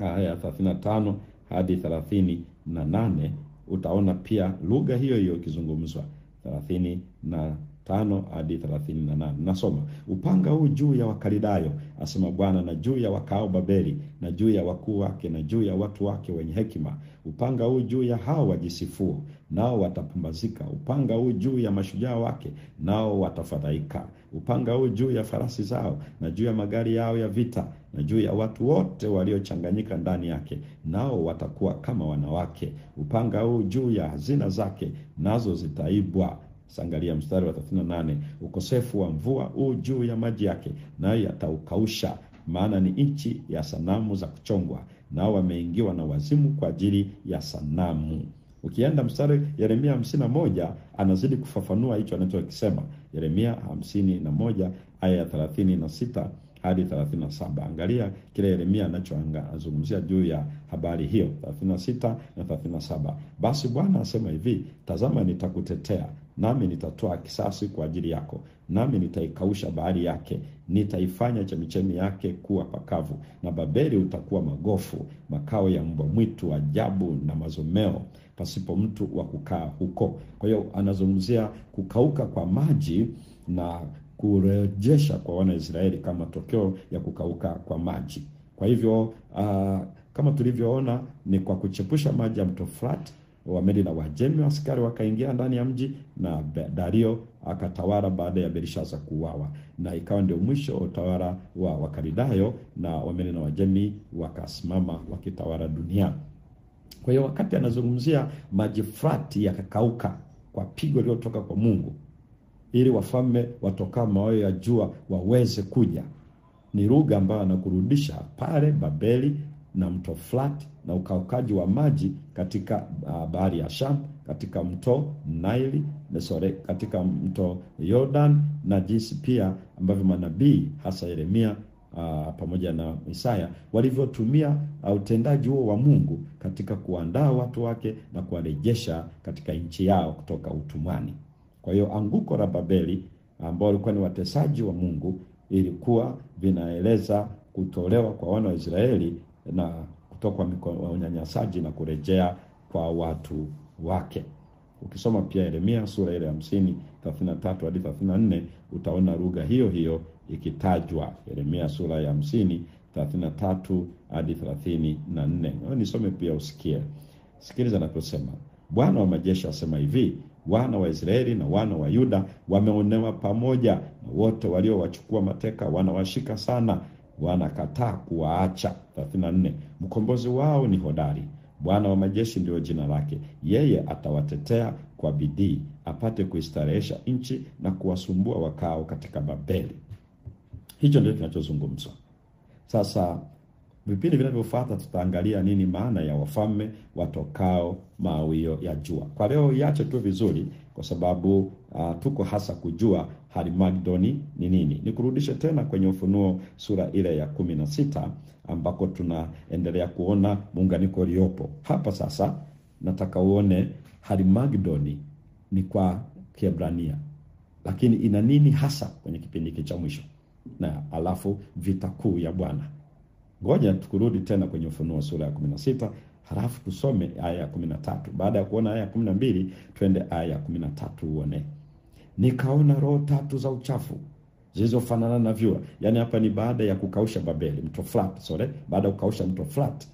aya 35 hadi 38 utaona pia lugha hiyo hiyo ikizungumzwa, 35 hadi 38. Nasoma, upanga huu juu ya Wakalidayo, asema Bwana, na juu ya wakao Babeli, na juu ya wakuu wake, na juu ya watu wake wenye hekima. Upanga huu juu ya hao wajisifuo, nao watapumbazika. Upanga huu juu ya mashujaa wake, nao watafadhaika. Upanga huu juu ya farasi zao, na juu ya magari yao ya vita, na juu ya watu wote waliochanganyika ndani yake, nao watakuwa kama wanawake. Upanga huu juu ya hazina zake, nazo zitaibwa. Sangalia mstari wa 38, ukosefu wa mvua huu juu ya maji yake, nayo yataukausha, maana ni nchi ya sanamu za kuchongwa, nao wameingiwa na wazimu kwa ajili ya sanamu. Ukienda mstari Yeremia 51 anazidi kufafanua hicho anachokisema. Yeremia 51 aya 36 hadi 37. Angalia kile Yeremia anachozungumzia juu ya habari hiyo, 36 na 37. Basi Bwana asema hivi, tazama nitakutetea, nami nitatoa kisasi kwa ajili yako, nami nitaikausha bahari yake, nitaifanya chemichemi yake kuwa pakavu, na Babeli utakuwa magofu, makao ya mbwa mwitu ajabu na mazomeo, pasipo mtu wa kukaa huko. Kwa hiyo anazungumzia kukauka kwa maji na kurejesha kwa wana Israeli kama tokeo ya kukauka kwa maji. Kwa hivyo kama tulivyoona ni kwa kuchepusha maji ya mto Frat, Wamedi na Wajemi askari wakaingia ndani ya mji, na Dario akatawala baada ya Belshaza kuuawa, na ikawa ndio mwisho utawala wa Wakalidayo, na Wamedi na Wajemi wakasimama wakitawala dunia. Kwa hiyo wakati anazungumzia maji Frati yakakauka kwa pigo lililotoka kwa Mungu ili wafalme watoka maoyo ya jua waweze kuja, ni lugha ambayo anakurudisha pale Babeli na mto Flat na ukaukaji wa maji katika bahari ya Sham, katika mto Nile, katika mto Jordan, na jinsi pia ambavyo manabii hasa Yeremia pamoja na Isaya walivyotumia utendaji huo wa Mungu katika kuandaa watu wake na kuwarejesha katika nchi yao kutoka utumwani. Kwa hiyo anguko la Babeli ambao walikuwa ni watesaji wa Mungu ilikuwa vinaeleza kutolewa kwa wana wa Israeli na kutoka kwa unyanyasaji na kurejea kwa watu wake. Ukisoma pia Yeremia sura ile ya 50 33 hadi 34 utaona lugha hiyo hiyo ikitajwa. Yeremia sura ya 50 33 hadi 34. Nisome pia usikie. Sikiliza anaposema, Bwana wa majeshi asema hivi, wana wa Israeli na wana wa Yuda wameonewa pamoja, na wote waliowachukua mateka wanawashika sana, wanakataa kuwaacha. 34. Mkombozi wao ni hodari, Bwana wa majeshi ndio jina lake. Yeye atawatetea kwa bidii, apate kuistarehesha nchi na kuwasumbua wakao katika Babeli. Hicho ndio kinachozungumzwa. Sasa vipindi vinavyofuata tutaangalia nini maana ya wafalme watokao mawio ya jua. Kwa leo iache tu vizuri kwa sababu tuko hasa kujua Harmagedoni ni nini. Nikurudishe tena kwenye Ufunuo sura ile ya 16 ambako tunaendelea kuona muunganiko uliopo. Hapa sasa nataka uone Harmagedoni ni kwa Kiebrania, lakini ina nini hasa kwenye kipindi hiki cha mwisho, na alafu vita kuu ya Bwana. Ngoja tukurudi tena kwenye Ufunuo sura ya 16, halafu tusome aya ya 13. Baada ya kuona aya ya 12, twende aya ya 13 uone. Nikaona roho tatu za uchafu zilizofanana na vyura. Yaani hapa ni baada ya kukausha Babeli, mto Flat, baada ya kukausha mto Flat.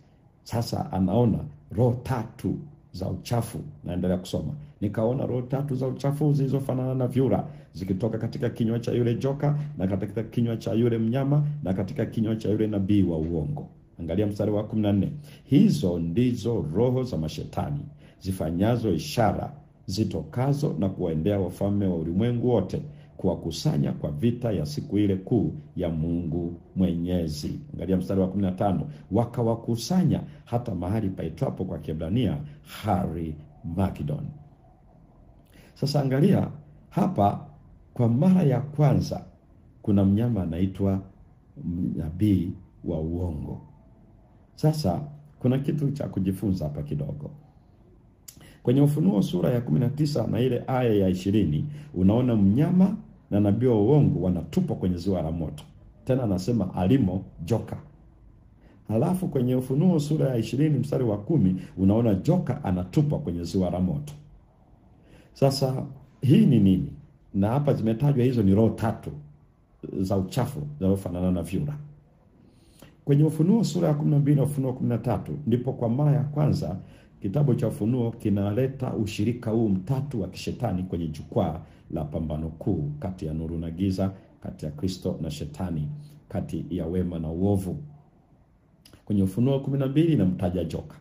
Sasa anaona roho tatu za uchafu. Naendelea kusoma. Nikaona roho tatu za uchafu zilizofanana na vyura zikitoka katika kinywa cha yule joka na katika kinywa cha yule mnyama na katika kinywa cha yule nabii wa uongo. Angalia mstari wa 14. Hizo ndizo roho za mashetani zifanyazo ishara zitokazo na kuwaendea wafalme wa ulimwengu wote, kuwakusanya kwa vita ya siku ile kuu ya Mungu Mwenyezi. Angalia mstari wa 15. Wakawakusanya hata mahali paitwapo kwa Kiebrania Harmagedon. Sasa angalia hapa, kwa mara ya kwanza kuna mnyama anaitwa nabii wa uongo. Sasa kuna kitu cha kujifunza hapa kidogo. Kwenye Ufunuo sura ya 19 na ile aya ya 20 unaona mnyama na nabii wa uongo wanatupwa kwenye ziwa la moto. Tena anasema alimo joka. Halafu kwenye Ufunuo sura ya 20 mstari wa 10 unaona joka anatupwa kwenye ziwa la moto. Sasa hii ni nini? Na hapa zimetajwa hizo ni roho tatu za uchafu zinazofanana na vyura. Kwenye Ufunuo sura ya 12 na Ufunuo 13 ndipo kwa mara ya kwanza kitabu cha Ufunuo kinaleta ushirika huu mtatu wa kishetani kwenye jukwaa la pambano kuu kati ya nuru na giza, kati ya Kristo na shetani, kati ya wema na uovu. Kwenye Ufunuo 12 inamtaja joka.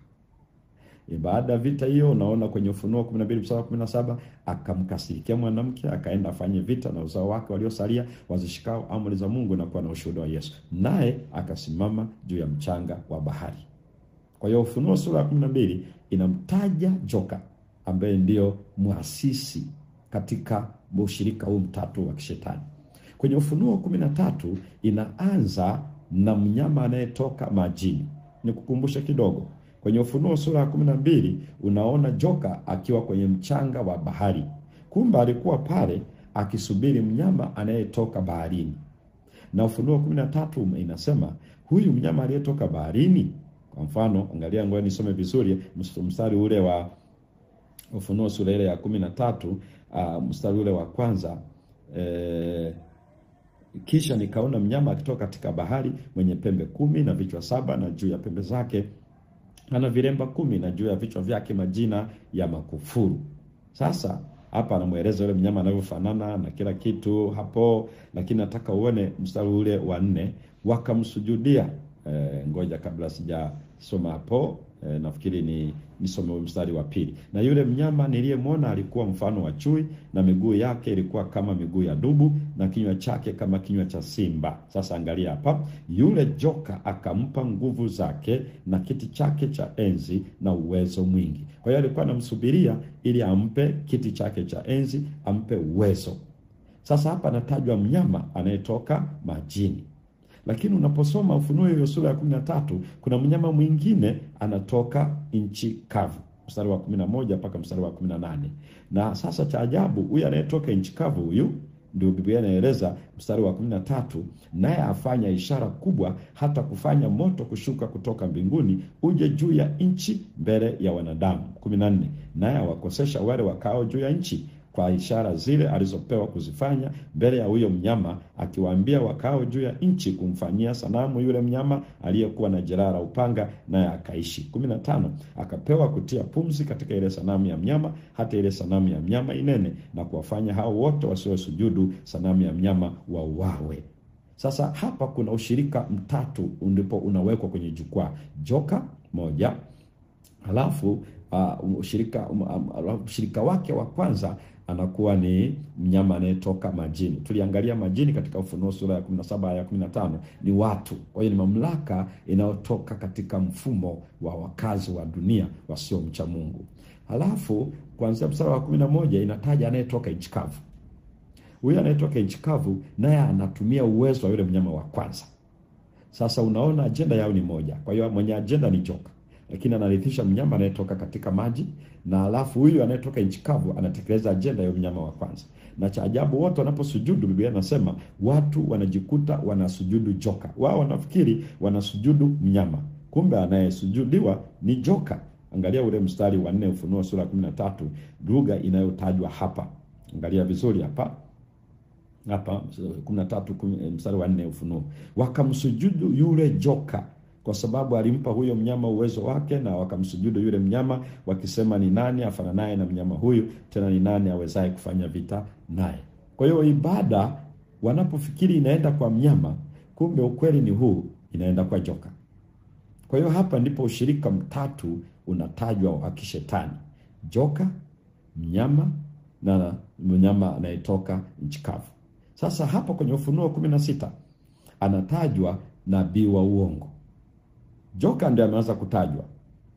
Baada ya vita hiyo unaona kwenye Ufunuo 12 mstari wa 17, akamkasirikia mwanamke akaenda afanye vita na uzao wake waliosalia wazishikao amri za Mungu na kuwa na ushuhuda wa Yesu, naye akasimama juu ya mchanga wa bahari. Kwa hiyo Ufunuo sura ya 12 inamtaja joka ambaye ndio muasisi katika ushirika huu mtatu wa kishetani. Kwenye Ufunuo 13 inaanza na mnyama anayetoka majini. Nikukumbushe kidogo. Kwenye Ufunuo sura ya 12 unaona joka akiwa kwenye mchanga wa bahari. Kumbe alikuwa pale akisubiri mnyama anayetoka baharini. Na Ufunuo 13 inasema huyu mnyama aliyetoka baharini, kwa mfano, angalia, ngoja nisome vizuri mstari ule wa Ufunuo sura ile ya 13, mstari ule wa kwanza. Kisha nikaona mnyama akitoka katika bahari mwenye pembe 10 na vichwa 7, na juu ya pembe zake ana viremba 10, na juu ya vichwa vyake majina ya makufuru. Sasa hapa anamueleza yule mnyama anavyofanana na kila kitu hapo, lakini nataka uone mstari ule wa 4, wakamsujudia. Ngoja kabla sijasoma hapo, nafikiri nisome mstari wa 2. Na yule mnyama niliyemwona alikuwa mfano wa chui, na miguu yake ilikuwa kama miguu ya dubu, na kinywa chake kama kinywa cha simba. Sasa angalia hapa, yule joka akampa nguvu zake na kiti chake cha enzi na uwezo mwingi. Kwa hiyo alikuwa anamsubiria ili ampe kiti chake cha enzi, ampe uwezo. Sasa hapa anatajwa mnyama anayetoka majini. Lakini unaposoma Ufunuo hiyo sura ya 13, kuna mnyama mwingine anatoka nchi kavu. Mstari wa 11 mpaka mstari wa 18. Na sasa cha ajabu, huyu anayetoka nchi kavu, huyu ndio Biblia inaeleza mstari wa 13, naye afanya ishara kubwa, hata kufanya moto kushuka kutoka mbinguni uje juu ya nchi mbele ya wanadamu. 14, naye awakosesha wale wakao juu ya nchi kwa ishara zile alizopewa kuzifanya mbele ya huyo mnyama, akiwaambia wakao juu ya nchi kumfanyia sanamu yule mnyama aliyekuwa na jeraha la upanga, naye akaishi. 15, akapewa kutia pumzi katika ile sanamu ya mnyama, hata ile sanamu ya mnyama inene, na kuwafanya hao wote wasiosujudu sanamu ya mnyama wauawe. Sasa hapa kuna ushirika mtatu ndipo unawekwa kwenye jukwaa. Joka moja, halafu ushirika wake wa kwanza anakuwa ni mnyama anayetoka majini. Tuliangalia majini katika Ufunuo sura ya 17 aya 15 ni watu. Kwa hiyo ni mamlaka inayotoka katika mfumo wa wakazi wa dunia wasiomcha Mungu. Halafu kuanzia mstari wa 11 inataja anayetoka nchi kavu. Huyu anayetoka nchi kavu naye anatumia uwezo wa yule mnyama wa kwanza. Sasa unaona ajenda yao ni moja. Kwa hiyo mwenye ajenda ni joka, lakini anarithisha mnyama anayetoka katika maji, na alafu huyu anayetoka nchi kavu anatekeleza ajenda ya mnyama wa kwanza. Na cha ajabu, wote wanaposujudu, Biblia inasema watu wanajikuta wanasujudu joka. Wao wanafikiri wanasujudu mnyama, kumbe anayesujudiwa ni joka. Angalia ule mstari wa 4 Ufunuo sura 13, lugha inayotajwa hapa. Angalia vizuri hapa 13 mstari wa 4 Ufunuo. Wakamsujudu yule joka kwa sababu alimpa huyo mnyama uwezo wake, na wakamsujudu yule mnyama wakisema, ni nani afananaye na mnyama huyu? Tena ni nani awezaye kufanya vita naye? Kwa hiyo ibada wanapofikiri inaenda kwa mnyama, kumbe ukweli ni huu, inaenda kwa joka. Kwa hiyo hapa ndipo ushirika mtatu unatajwa wa kishetani: joka, mnyama na mnyama anayetoka nchi kavu. Sasa hapa kwenye Ufunuo 16 anatajwa nabii wa uongo. Joka ndiye ameanza kutajwa.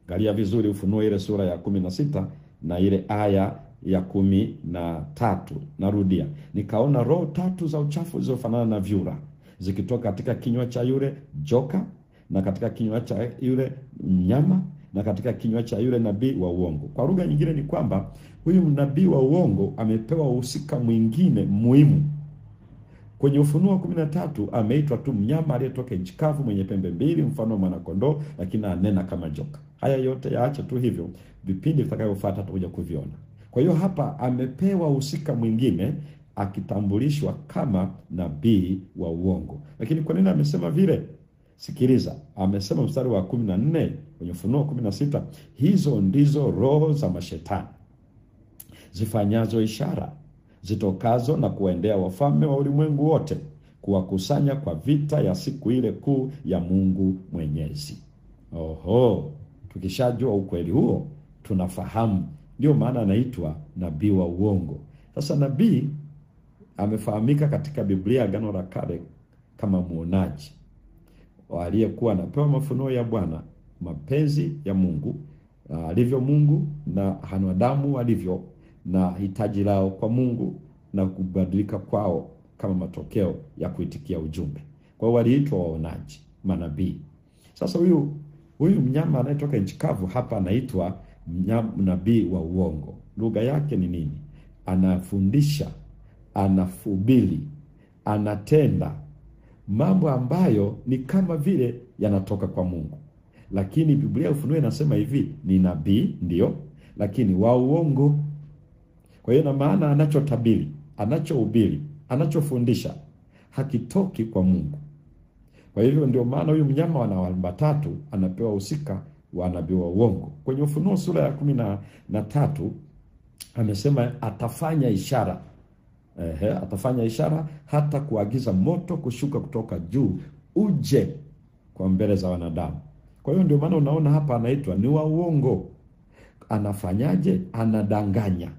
Angalia vizuri Ufunuo ile sura ya 16 na ile aya ya 13. Narudia, nikaona roho tatu za uchafu zilizofanana na vyura zikitoka katika kinywa cha yule joka, na katika kinywa cha yule mnyama, na katika kinywa cha yule nabii wa uongo. Kwa lugha nyingine ni kwamba huyu nabii wa uongo amepewa uhusika mwingine muhimu. Kwenye Ufunuo 13 ameitwa tu mnyama aliyetoka nchi kavu mwenye pembe 2 mfano wa mwana-kondoo, lakini anena kama joka. Haya yote yaacha tu hivyo, vipindi vitakavyofuata tutakuja kuviona. Kwa hiyo hapa amepewa uhusika mwingine akitambulishwa kama nabii wa uongo. Lakini kwa nini amesema vile? Sikiliza, amesema mstari wa 14 kwenye Ufunuo 16, hizo ndizo roho za mashetani zifanyazo ishara zitokazo na kuendea wafalme wa ulimwengu wote, kuwakusanya kwa vita ya siku ile kuu ya Mungu Mwenyezi. Oho, tukishajua ukweli huo tunafahamu ndio maana anaitwa nabii wa uongo. Sasa nabii amefahamika katika Biblia Agano la Kale kama muonaji aliyekuwa anapewa mafunuo ya Bwana, mapenzi ya Mungu, alivyo Mungu na wanadamu walivyo, na hitaji lao kwa Mungu na kubadilika kwao kama matokeo ya kuitikia ujumbe. Kwa hiyo waliitwa waonaji, manabii. Sasa huyu mnyama anayetoka nchi kavu hapa anaitwa nabii wa uongo. Lugha yake ni nini? Anafundisha, anahubiri, anatenda mambo ambayo ni kama vile yanatoka kwa Mungu. Lakini Biblia ya Ufunuo inasema hivi, ni nabii ndio, lakini wa uongo. Kwa hiyo na maana anachotabiri, anachohubiri, anachofundisha hakitoki kwa Mungu. Kwa hivyo ndio maana huyu mnyama wa namba 3 anapewa usika wa nabii wa uongo. Kwenye Ufunuo sura ya 13 amesema atafanya ishara. Atafanya ishara hata kuagiza moto kushuka kutoka juu uje kwa mbele za wanadamu. Kwa hiyo ndio maana unaona hapa anaitwa ni wa uongo. Anafanyaje? Anadanganya.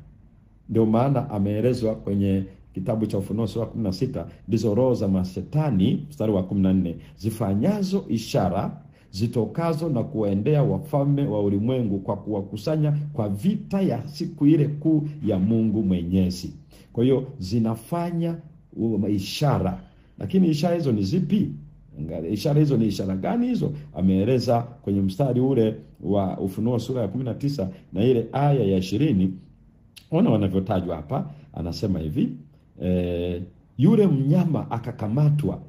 Ndio maana ameelezwa kwenye kitabu cha Ufunuo sura 16, ndizo roho za mashetani, mstari wa 14, zifanyazo ishara zitokazo na kuwaendea wafalme wa ulimwengu kwa kuwakusanya kwa vita ya siku ile kuu ya Mungu Mwenyezi. Kwa hiyo zinafanya ishara. Lakini ishara hizo ni zipi? Ishara hizo ni ishara gani hizo? Ameeleza kwenye mstari ule wa Ufunuo sura ya 19 na ile aya ya 20. Ona wanavyotajwa hapa. Anasema hivi, yule mnyama akakamatwa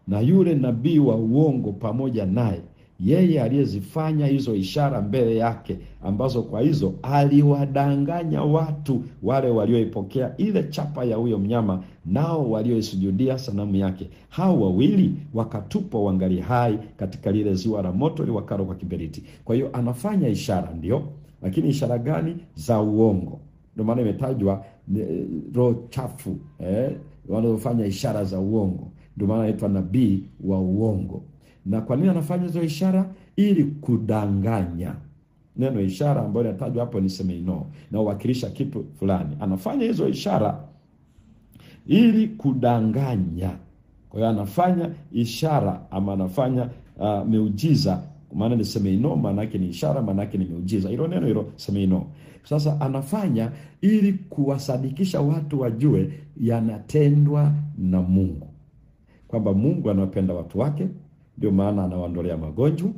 na yule nabii wa uongo pamoja naye, yeye aliyezifanya hizo ishara mbele yake, ambazo kwa hizo aliwadanganya watu wale walioipokea ile chapa ya huyo mnyama, nao walioisujudia sanamu yake. Hao wawili wakatupwa wangali hai katika lile ziwa la moto liwakalo kwa kiberiti. Kwa hiyo anafanya ishara ndio, lakini ishara gani? Za uongo. Ndio maana imetajwa roho chafu, wanaofanya ishara za uongo. Ndio maana anaitwa nabii wa uongo. Na kwa nini anafanya hizo ishara? Ili kudanganya. Neno ishara ambayo inatajwa hapo ni semeino, na uwakilisha kitu fulani. Anafanya hizo ishara ili kudanganya. Kwa hiyo anafanya ishara ama anafanya miujiza. Maana ni semeino, maana yake ni ishara, maana yake ni miujiza. Hilo neno hilo semeino. Sasa anafanya ili kuwasadikisha watu wajue yanatendwa na Mungu, kwamba Mungu anawapenda watu wake. Ndio maana anawaondolea magonjwa,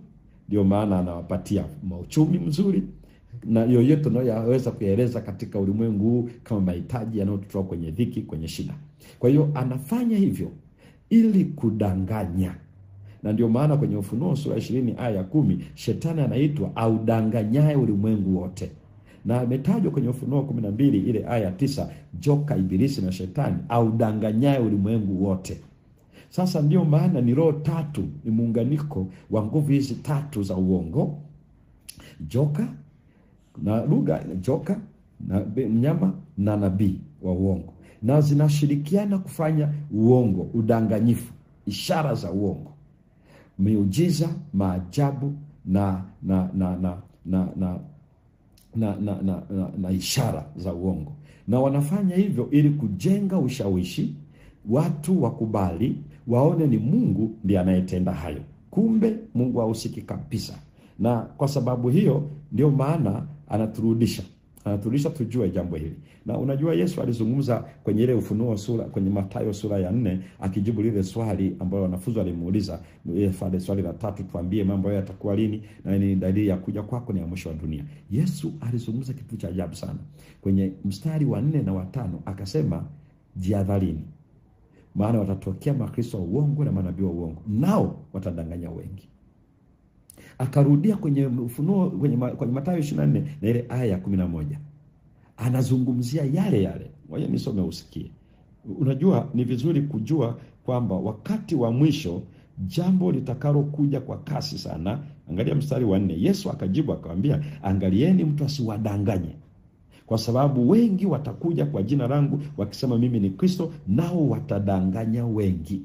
ndio maana anawapatia uchumi mzuri, na yoyote tunayoweza kueleza katika ulimwengu huu kama mahitaji yanayotutoa kwenye dhiki, kwenye shida. Kwa hiyo anafanya hivyo ili kudanganya. Na ndio maana kwenye Ufunuo sura 20 aya 10 shetani anaitwa audanganyaye ulimwengu wote. Na ametajwa kwenye Ufunuo 12 ile aya 9, joka, ibilisi na shetani audanganyaye ulimwengu wote. Sasa ndio maana ni roho tatu, ni muunganiko wa nguvu hizi tatu za uongo. Joka na lugha, joka na mnyama na nabii wa uongo, na zinashirikiana kufanya uongo, udanganyifu, ishara za uongo, miujiza, maajabu na ishara za uongo. Na wanafanya hivyo ili kujenga ushawishi, watu wakubali, waone ni Mungu ndiye anayetenda hayo. Kumbe Mungu hahusiki kabisa. Na kwa sababu hiyo ndio maana anaturudisha tujue jambo hili. Na unajua Yesu alizungumza kwenye ile Ufunuo sura, kwenye Mathayo sura ya 4, akijibu lile swali ambalo wanafunzi walimuuliza, ile swali la 3, tuambie mambo haya yatakuwa lini na ni dalili ya kuja kwako ni ya mwisho wa dunia. Yesu alizungumza kitu cha ajabu sana. Kwenye mstari wa 4 na wa 5 akasema, jihadharini, maana watatokea makristo wa uongo na manabii wa uongo, nao watadanganya wengi. Akarudia kwenye Ufunuo, kwenye Mathayo 24 na ile aya ya 11. Anazungumzia yale yale. Ngoja nisome usikie. Unajua ni vizuri kujua kwamba wakati wa mwisho jambo litakalo kuja kwa kasi sana. Angalia mstari wa 4. Yesu akajibu akamwambia, angalieni mtu asiwadanganye, kwa sababu wengi watakuja kwa jina langu wakisema mimi ni Kristo, nao watadanganya wengi.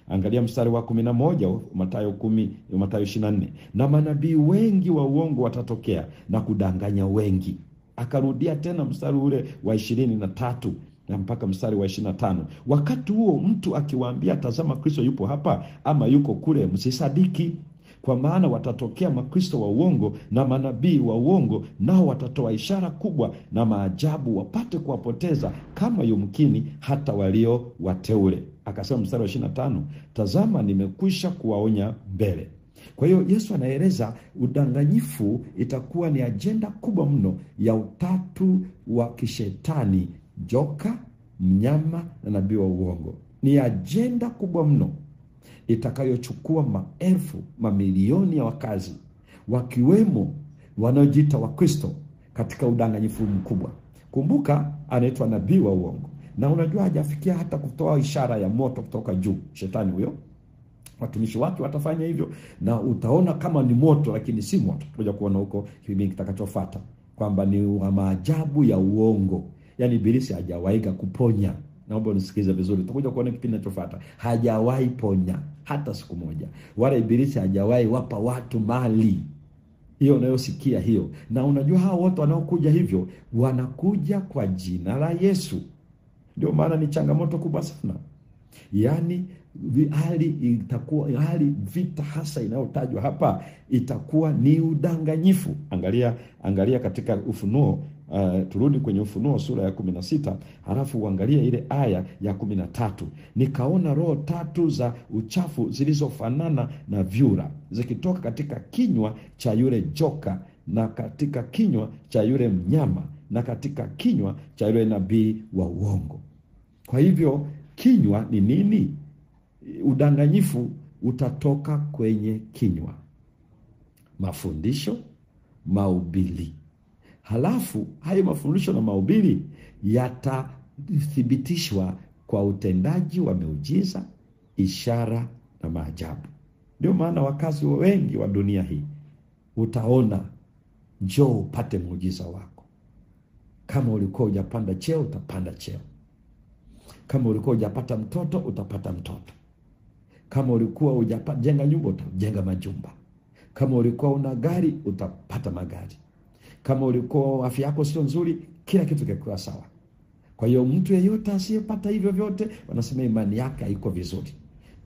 Angalia mstari wa 11, Mathayo 24. Na manabii wengi wa uongo watatokea na kudanganya wengi. Akarudia tena mstari ule wa 23 na mpaka mstari wa 25. Wakati huo mtu akiwaambia, tazama Kristo yupo hapa ama yuko kule, msisadiki. kwa maana watatokea makristo wa uongo na manabii wa uongo, nao watatoa ishara kubwa na maajabu, wapate kuwapoteza kama yumkini hata walio wateule. Akasema mstari wa 25, tazama nimekwisha kuwaonya mbele. Kwa hiyo Yesu anaeleza udanganyifu itakuwa ni ajenda kubwa mno ya utatu wa kishetani, joka, mnyama na nabii wa uongo. Ni ajenda kubwa mno itakayochukua maelfu, mamilioni ya wakazi, wakiwemo wanaojiita Wakristo, katika udanganyifu mkubwa. Kumbuka, anaitwa nabii wa uongo, na unajua hajafikia hata kutoa ishara ya moto kutoka juu. Shetani huyo, watumishi wake watafanya hivyo, na utaona kama ni moto, lakini si moto. Tutakuja kuona huko kipindi kitakachofuata kwamba ni maajabu ya uongo. Yaani ibilisi hajawahi kuponya. Naomba unisikize vizuri. Tutakuja kuona kipindi kinachofuata. Hajawahi ponya hata siku moja. Wala ibilisi hajawahi wapa watu mali. Hiyo unayosikia hiyo. Na unajua hao wote wanaokuja hivyo wanakuja kwa jina la Yesu. Ndio maana ni changamoto kubwa sana. Yaani hali vita hasa inayotajwa hapa itakuwa ni udanganyifu. Angalia katika Ufunuo, turudi kwenye Ufunuo sura ya 16, halafu uangalie ile aya ya 13. Nikaona roho tatu za uchafu zilizofanana na vyura zikitoka katika kinywa cha yule joka na katika kinywa cha yule mnyama na katika kinywa cha yule nabii wa uongo. Kwa hivyo kinywa ni nini? Udanganyifu utatoka kwenye kinywa. Mafundisho, mahubiri. Halafu hayo mafundisho na mahubiri yatathibitishwa kwa utendaji wa miujiza, ishara na maajabu. Ndio maana wakazi wengi wa dunia hii utaona, njoo upate muujiza wako. Kama ulikuwa hujapanda cheo, utapanda cheo. Kama ulikuwa hujapata mtoto, utapata mtoto. Kama ulikuwa hujajenga nyumba, utajenga majumba. Kama ulikuwa una gari, utapata magari. Kama ulikuwa afya yako sio nzuri, kila kitu kitakuwa sawa. Kwa hiyo mtu yeyote asiyepata hivyo vyote, wanasema imani yake haiko vizuri.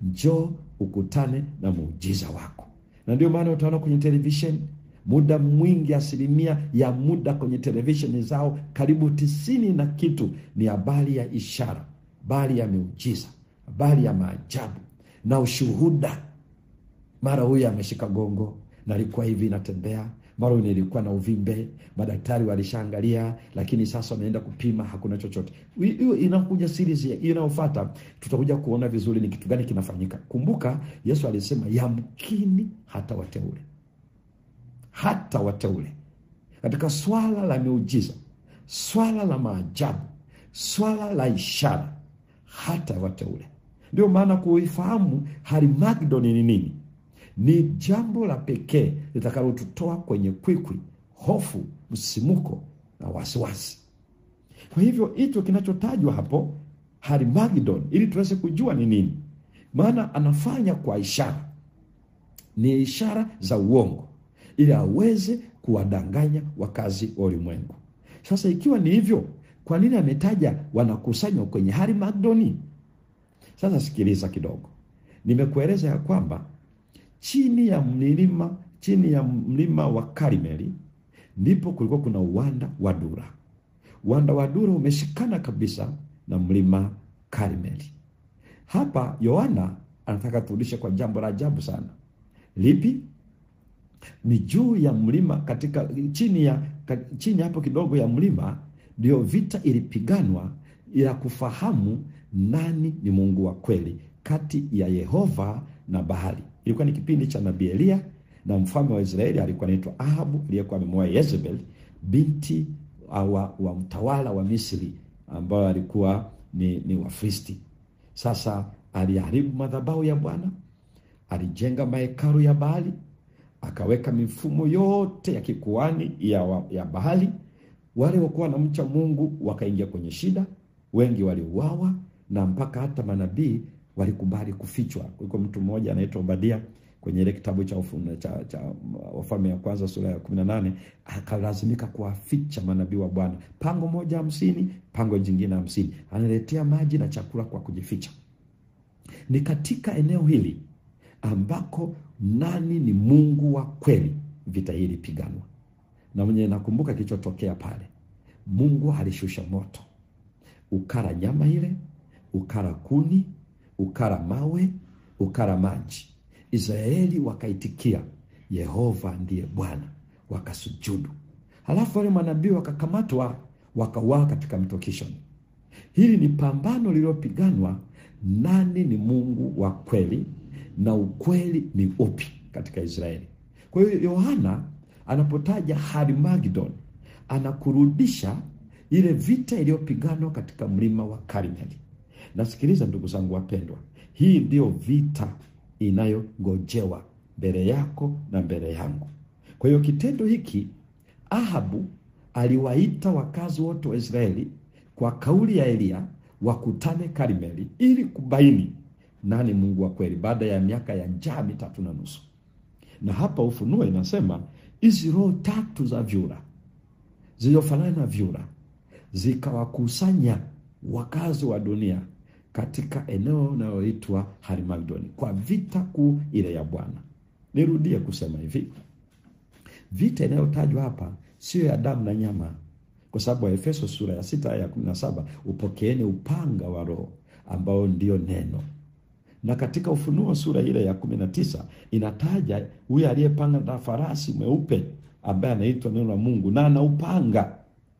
Njoo ukutane na muujiza wako. Na ndio maana utaona kwenye television, muda mwingi, asilimia ya muda kwenye television zao, karibu 90 na kitu, ni habari ya ishara, habari ya miujiza, habari ya maajabu na ushuhuda. Mara huyu ameshika gongo na alikuwa hivi inatembea, mara huyu nilikuwa na uvimbe, madaktari walishaangalia, lakini sasa wameenda kupima, hakuna chochote. Hiyo inakuja series inayofuata, tutakuja kuona vizuri ni kitu gani kinafanyika. Kumbuka Yesu alisema yamkini hata wateule. Hata wateule. Katika swala la miujiza, swala la maajabu, swala la ishara, hata wateule. Ndio maana kuifahamu Harimagedoni ni nini, ni jambo la pekee litakalotutoa kwenye kwikwi, hofu, msimuko na wasiwasi. Kwa hivyo hicho kinachotajwa hapo Harimagedoni, ili tuweze kujua ni nini. Maana anafanya kwa ishara, ni ishara za uongo, ili aweze kuwadanganya wakazi wa ulimwengu. Sasa ikiwa ni hivyo, kwa nini ametaja wanakusanywa kwenye Harimagedoni? Sasa sikiliza kidogo. Nimekueleza ya kwamba chini ya mlima wa Karmeli ndipo kulikuwa kuna uwanda wa Dura. Uwanda wa Dura umeshikana kabisa na mlima Karmeli. Hapa Yohana anataka turudishe kwa jambo la ajabu sana. Lipi? Ni juu ya mlima, katika chini hapo kidogo ya mlima ndio vita ilipiganwa ya kufahamu nani ni Mungu wa kweli kati ya Yehova na Baali. Ilikuwa ni kipindi cha nabii Elia, na mfalme wa Israeli alikuwa anaitwa Ahabu, aliyekuwa amemwoa Jezebel, binti wa mtawala wa Misri, ambao alikuwa ni Wafilisti. Sasa aliharibu madhabahu ya Bwana, alijenga mahekalu ya Baali, akaweka mifumo yote ya kikuhani ya Baali. Wale walikuwa na mcha Mungu wakaingia kwenye shida, wengi waliuawa, na mpaka hata manabii walikubali kufichwa. Kulikuwa mtu mmoja anaitwa Obadia kwenye ile kitabu cha Wafalme ya kwanza sura ya 18, akalazimika kuwaficha manabii wa Bwana. Pango moja 50, pango jingine 50. Analetea maji na chakula kwa kujificha. Ni katika eneo hili ambako nani ni Mungu wa kweli, vita hii ilipiganwa. Na mwenye nakumbuka kilichotokea pale, Mungu alishusha moto, ukara nyama ile, ukara kuni, ukara mawe, ukara maji. Israeli wakaitikia, Yehova ndiye Bwana, wakasujudu. Halafu wale manabii wakakamatwa, wakauawa katika mto Kishoni. Hili ni pambano lililopiganwa, nani ni Mungu wa kweli na ukweli ni upi katika Israeli. Kwa hiyo Yohana anapotaja Harmagedon, anakurudisha ile vita iliyopiganwa katika mlima wa Karmeli. Nasikiliza ndugu zangu wapendwa, hii ndio vita inayogojewa mbele yako na mbele yangu. Kwa hiyo kitendo hiki, Ahabu aliwaita wakazi wote wa Israeli kwa kauli ya Elia wakutane Karmeli ili kubaini nani Mungu wa kweli, baada ya miaka ya njaa 3.5. Na hapa Ufunuo inasema hizi roho 3 za vyura zilizofanana na vyura zikawakusanya wakazi wa dunia katika eneo linaloitwa Harmagedon kwa vita kuu ile ya Bwana. Nirudie kusema hivi, vita inayotajwa hapa sio ya damu na nyama, kwa sababu Efeso sura ya 6 aya 17, upokeeni upanga wa Roho ambao ndio neno. Na katika Ufunuo sura ile ya 19 inataja huyu aliyepanda na farasi mweupe ambaye anaitwa neno la Mungu na ana upanga.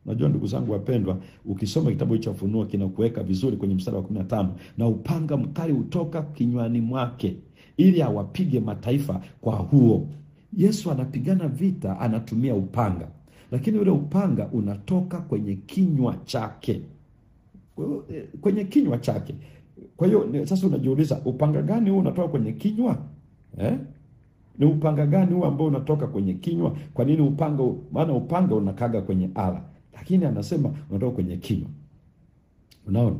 Unajua ndugu zangu wapendwa, ukisoma kitabu cha Ufunuo kinakuweka vizuri kwenye mstari wa 15, na upanga mkali utoka kinywani mwake ili awapige mataifa kwa huo. Yesu anapigana vita, anatumia upanga, lakini ule upanga unatoka kwenye kinywa chake, kwenye kinywa chake. Kwa hiyo sasa unajiuliza, upanga gani huu unatoka kwenye kinywa? Ni upanga gani huu ambao unatoka kwenye kinywa? Kwa nini upanga? Maana upanga unakaga kwenye ala, lakini anasema unatoka kwenye kinywa. Unaona?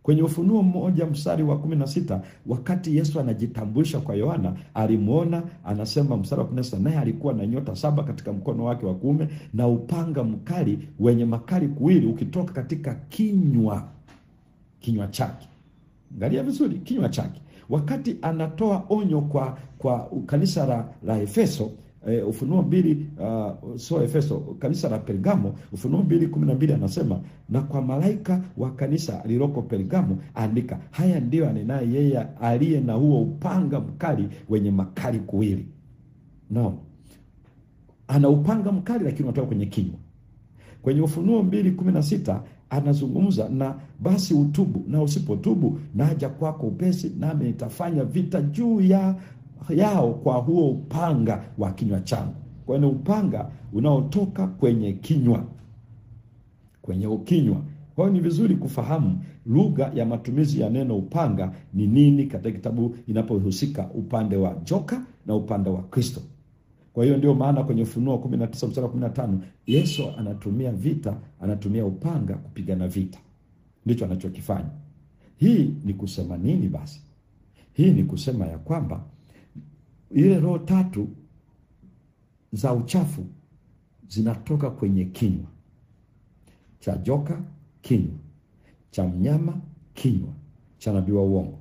Kwenye Ufunuo 1 mstari wa 16, wakati Yesu anajitambulisha kwa Yohana, alimuona, anasema mstari wa 16, naye alikuwa na nyota 7 katika mkono wake wa kuume na upanga mkali wenye makali kuwili ukitoka katika kinywa chake. Angalia vizuri, kinywa chake. Wakati anatoa onyo kwa kanisa la Efeso, Ufunuo 2, Efeso, kanisa la Pergamo, Ufunuo 2:12 anasema, na kwa malaika wa kanisa lililoko Pergamo andika, haya ndio anenaye yeye aliye na huo upanga mkali wenye makali kuwili. No, ana upanga mkali lakini unatoka kwenye kinywa. Kwenye Ufunuo 2:16 anazungumza, na basi utubu, na usipotubu naja kwako upesi, nami nitafanya vita juu yao kwa huo upanga wa kinywa changu. Kwa hiyo upanga unaotoka kwenye kinywa, kwenye kinywa. Kwa hiyo ni vizuri kufahamu lugha ya matumizi ya neno upanga ni nini katika kitabu inapohusika upande wa joka na upande wa Kristo. Kwa hiyo ndio maana kwenye Ufunuo 19 mstari wa 15 Yesu anatumia upanga kupigana vita. Ndicho anachokifanya. Hii ni kusema nini basi? Hii ni kusema ya kwamba ile roho 3 za uchafu zinatoka kwenye kinywa cha joka, kinywa cha mnyama, kinywa cha nabii wa uongo.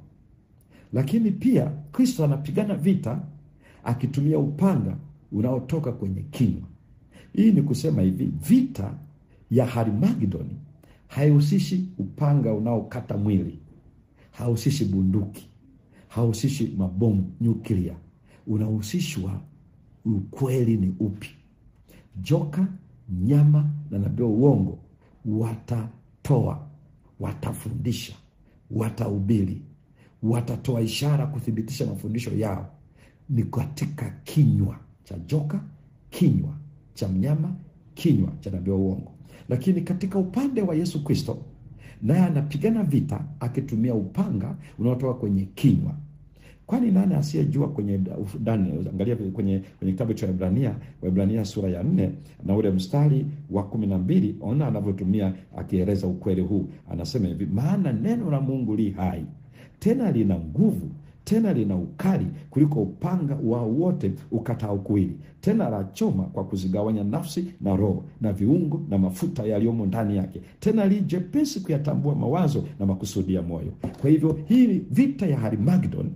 Lakini pia Kristo anapigana vita akitumia upanga unaotoka kwenye kinywa. Hii ni kusema hivi, vita ya Harmagedon haihusishi upanga unaokata mwili, hauhusishi bunduki, hauhusishi mabomu nyuklia. Unahusishwa ukweli ni upi. Joka, nyama na nabii wa uongo watatoa, watafundisha, watahubiri, watatoa ishara kuthibitisha mafundisho yao. Ni katika kinywa cha joka, kinywa cha mnyama, kinywa cha nabii wa uongo. Lakini katika upande wa Yesu Kristo, naye anapigana vita akitumia upanga unaotoka kwenye kinywa. Kwani nani asiyejua kwenye angalia kwenye kitabu cha Waebrania sura ya 4 na ule mstari wa 12, ona anavyotumia akieleza ukweli huu. Anasema hivi, maana neno la Mungu li hai, tena lina nguvu, tena lina ukali kuliko upanga wa wote ukatao kuwili, tena la choma kwa kuzigawanya nafsi na roho na viungo na mafuta yaliyomo ndani yake, tena li jepesi kuyatambua mawazo na makusudi ya moyo. Kwa hivyo hii vita ya Harmagedon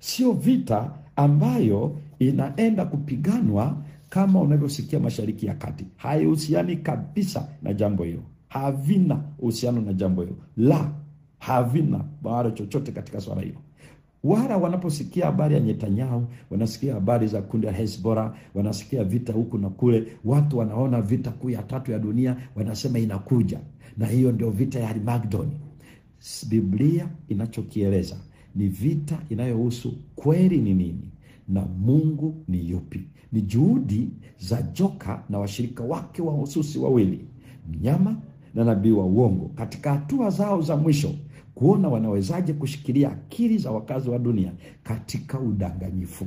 Sio vita ambayo inaenda kupiganwa kama unavyosikia Mashariki ya Kati. Haihusiani kabisa na jambo hilo. Havina uhusiano na jambo hilo. La, havina baada chochote katika swala hilo. Wala wanaposikia habari ya Netanyahu, wanasikia habari za kundi la Hezbollah, wanasikia vita huku na kule, watu wanaona vita kuu ya 3 ya dunia, wanasema inakuja. Na hiyo ndio vita ya Armageddon. Biblia inachokieleza ni vita inayohusu kweli ni nini na Mungu ni yupi. Ni juhudi za joka na washirika wake wa hususi wawili, mnyama na nabii wa uongo, katika hatua zao za mwisho, kuona wanawezaje kushikilia akili za wakazi wa dunia katika udanganyifu.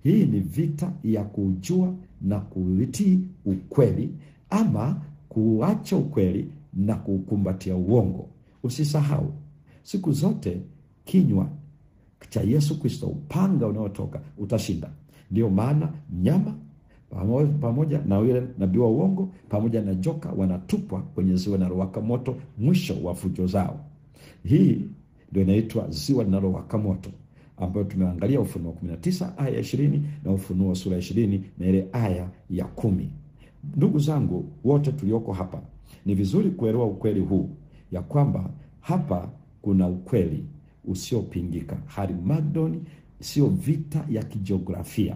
Hii ni vita ya kujua na kulitii ukweli, ama kuacha ukweli na kukumbatia uongo. Usisahau, siku zote kinywa cha Yesu Kristo, upanga unaotoka, utashinda. Ndio maana mnyama pamoja na yule nabii wa uongo pamoja na joka wanatupwa kwenye ziwa linalowaka moto, mwisho wa fujo zao. Hii ndio inaitwa ziwa linalowaka moto, ambayo tumeangalia Ufunuo 19 aya 20 na Ufunuo sura 20 na ile aya ya 10. Ndugu zangu wote tulioko hapa, ni vizuri kuelewa ukweli huu, ya kwamba hapa kuna ukweli usiopingika. Armageddon sio vita ya kijiografia.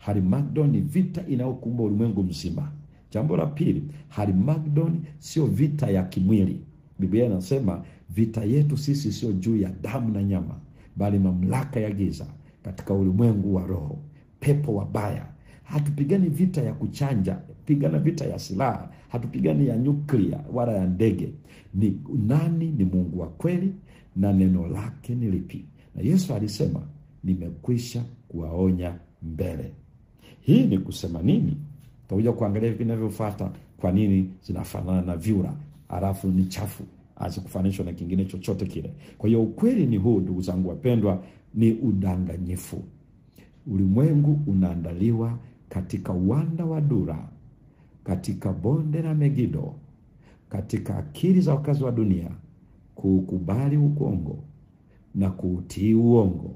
Armageddon ni vita inayokumba ulimwengu mzima. Jambo la pili, Armageddon sio vita ya kimwili. Biblia inasema vita yetu sisi sio juu ya damu na nyama, bali mamlaka ya giza katika ulimwengu wa roho, pepo wabaya. Hatupigani vita ya kuchanja, pigana vita ya silaha. Hatupigani ya nyuklia wala ya ndege. Ni nani ni Mungu wa kweli na neno lake ni lipi? Na Yesu alisema, nimekwisha kuwaonya mbele. Hii ni kusema nini? Tutakuja kuangalia vinavyofuata kwa nini zinafanana na vyura, alafu ni chafu, hazikufananishwa na kingine chochote kile. Kwa hiyo ukweli ni huu, ndugu zangu wapendwa, ni udanganyifu. Ulimwengu unaandaliwa katika uwanda wa Dura, katika bonde la Megido, katika akili za wakazi wa dunia kukubali uongo na kuutii uongo.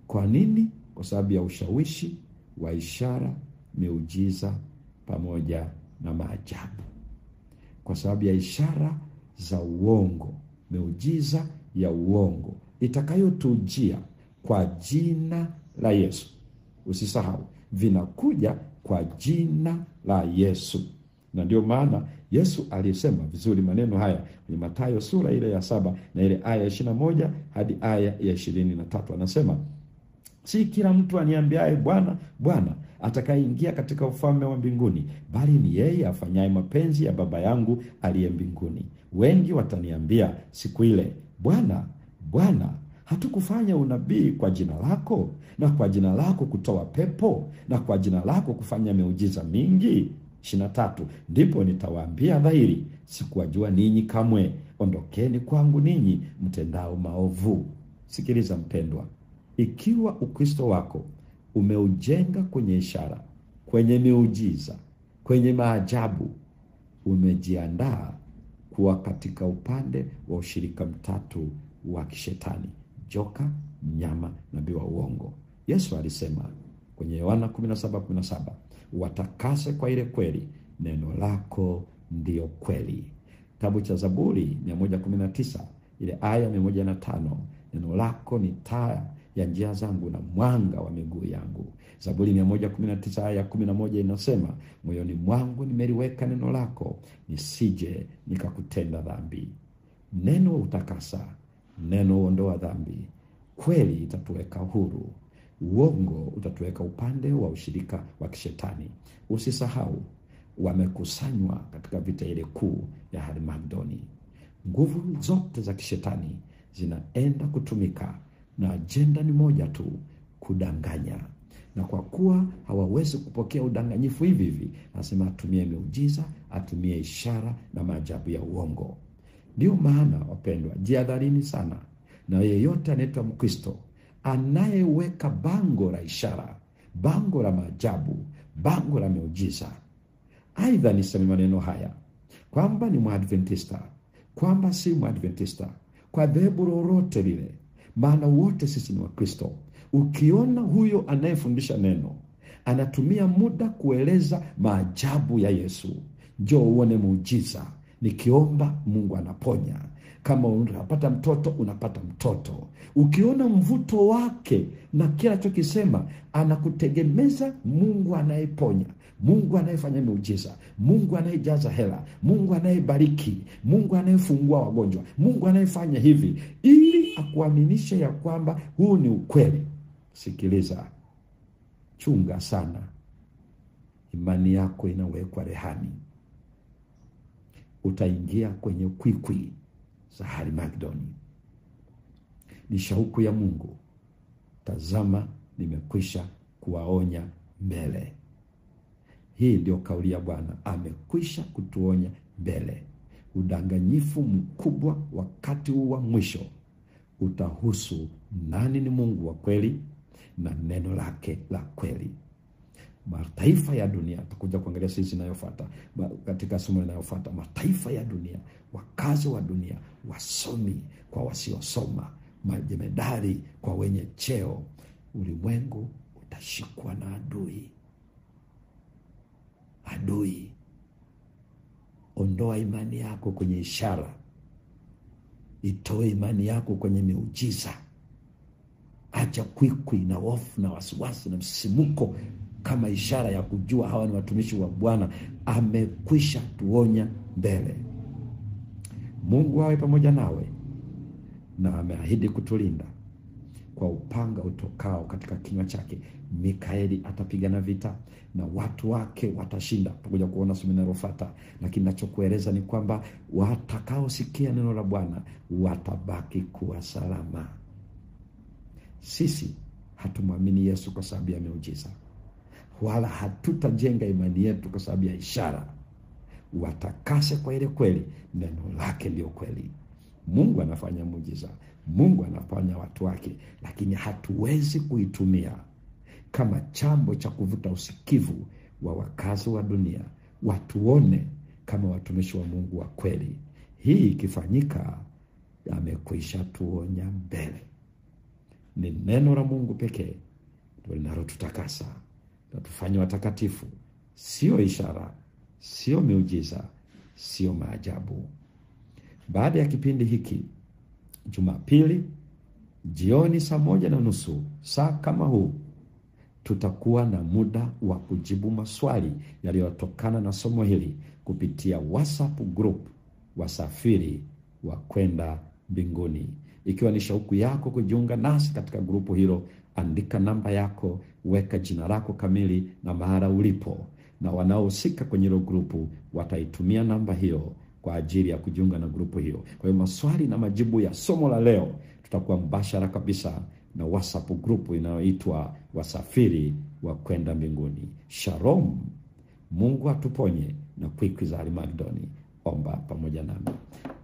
Kwa nini? Kwa sababu ya ushawishi wa ishara, miujiza pamoja na maajabu. Kwa sababu ya ishara za uongo, miujiza ya uongo itakayotujia kwa jina la Yesu. Usisahau, vinakuja kwa jina la Yesu. Na ndio maana Yesu alisema vizuri maneno haya kwenye Mathayo sura ile ya 7 na ile aya 21 hadi aya ya 23. Anasema, si kila mtu aniambiaye Bwana, Bwana atakayeingia katika ufalme wa mbinguni, bali ni yeye afanyaye mapenzi ya Baba yangu aliye mbinguni. Wengi wataniambia siku ile, Bwana, Bwana, hatukufanya unabii kwa jina lako, na kwa jina lako kutoa pepo, na kwa jina lako kufanya miujiza mingi? 23. Ndipo nitawaambia dhahiri, sikuwajua ninyi kamwe. Ondokeni kwangu ninyi mtendao maovu. Sikiliza mpendwa, ikiwa Ukristo wako umeujenga kwenye ishara, kwenye miujiza, kwenye maajabu, umejiandaa kuwa katika upande wa ushirika mtatu wa kishetani: joka, mnyama, nabii wa uongo. Yesu alisema kwenye Yohana 17:17, watakase kwa ile kweli, neno lako ndiyo kweli. Kitabu cha Zaburi 119 ile aya 105, neno lako ni taa ya njia zangu na mwanga wa miguu yangu. Zaburi 119 aya 11 inasema, moyoni mwangu nimeliweka neno lako, nisije nikakutenda dhambi. Neno utakasa, neno uondoa dhambi. Kweli itatuweka huru, uongo utatuweka upande wa ushirika wa kishetani. Usisahau, wamekusanywa katika vita ile kuu ya Armageddon. Nguvu zote za kishetani zinaenda kutumika, na ajenda ni moja tu, kudanganya. Na kwa kuwa hawawezi kupokea udanganyifu hivi hivi, nasema atumie miujiza, atumie ishara na maajabu ya uongo. Ndio maana wapendwa, jihadharini sana na yeyote anaitwa Mkristo anayeweka bango la ishara, bango la maajabu, bango la miujiza. Aidha niseme maneno haya kwamba ni Mwadventista, kwamba si Mwadventista, kwa dhehebu lolote lile, maana wote sisi ni Wakristo. Ukiona huyo anayefundisha neno anatumia muda kueleza maajabu ya Yesu, njoo uone muujiza. Nikiomba Mungu anaponya. Kama unapata mtoto, unapata mtoto. Ukiona mvuto wake na kila chokisema, anakutegemeza Mungu anayeponya, Mungu anayefanya muujiza, Mungu anayejaza hela, Mungu anayebariki, Mungu anayefungua wagonjwa, Mungu anayefanya hivi, ili akuaminishe ya kwamba huu ni ukweli. Sikiliza, chunga sana, imani yako inawekwa rehani. Utaingia kwenye kwikwi za Harimagedoni. Ni shauku ya Mungu. Tazama, nimekwisha kuwaonya mbele. Hii ndio kauli ya Bwana, amekwisha kutuonya mbele. Udanganyifu mkubwa wakati huu wa mwisho utahusu nani ni Mungu wa kweli na neno lake la kweli. Mataifa ya dunia, tutakuja kuangalia sisi inayofuata katika somo linalofuata. Mataifa ya dunia, wakazi wa dunia, wasomi kwa wasiosoma, majemedari kwa wenye cheo, ulimwengu utashikwa na adui. Adui. Ondoa imani yako kwenye ishara. Itoe imani yako kwenye miujiza. Acha kwikwi na hofu na wasiwasi na msimuko kama ishara ya kujua hawa ni watumishi wa Bwana. Amekwisha tuonya mbele. Mungu awe pamoja nawe, na ameahidi kutulinda kwa upanga utokao katika kinywa chake. Mikaeli atapigana vita na watu wake watashinda. Tutakuja kuona somo linalofuata, lakini ninachokueleza ni kwamba watakaosikia neno la Bwana watabaki kuwa salama. Sisi hatumwamini Yesu kwa sababu ya miujiza, wala hatutajenga imani yetu kwa sababu ya ishara. Watakase kwa ile kweli, neno lake ndio kweli. Mungu anafanya muujiza, Mungu anafanya watu wake, lakini hatuwezi kuitumia kama chambo cha kuvuta usikivu wa wakazi wa dunia, watuone kama watumishi wa Mungu wa kweli. Hii ikifanyika, amekwisha tuonya mbele. Ni neno la Mungu pekee ndio linalotutakasa na tufanye watakatifu, sio ishara, sio miujiza, sio maajabu. Baada ya kipindi hiki, Jumapili jioni saa 1:30 saa kama huu, tutakuwa na muda wa kujibu maswali yaliyotokana na somo hili kupitia WhatsApp group Wasafiri wa Kwenda Mbinguni. Ikiwa ni shauku yako kujiunga nasi katika grupu hilo, andika namba yako, weka jina lako kamili na mahala ulipo, na wanaohusika kwenye hilo grupu wataitumia namba hiyo kwa ajili ya kujiunga na grupu hiyo. Kwa hiyo maswali na majibu ya somo la leo tutakuwa mbashara kabisa na WhatsApp grupu inayoitwa Wasafiri wa Kwenda Mbinguni. Shalom. Mungu atuponye na kwikwi za Harimagedoni. Omba pamoja nami.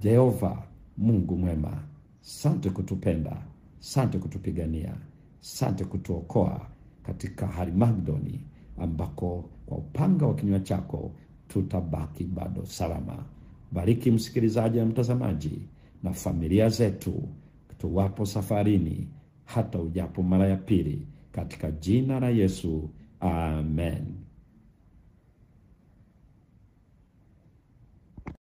Jehova Mungu mwema, asante kutupenda, asante kutupigania, asante kutuokoa katika Harimagedoni ambako kwa upanga wa kinywa chako tutabaki bado salama. Bariki msikilizaji na mtazamaji na familia zetu tuwapo safarini hata ujapo mara ya pili, katika jina la Yesu. Amen.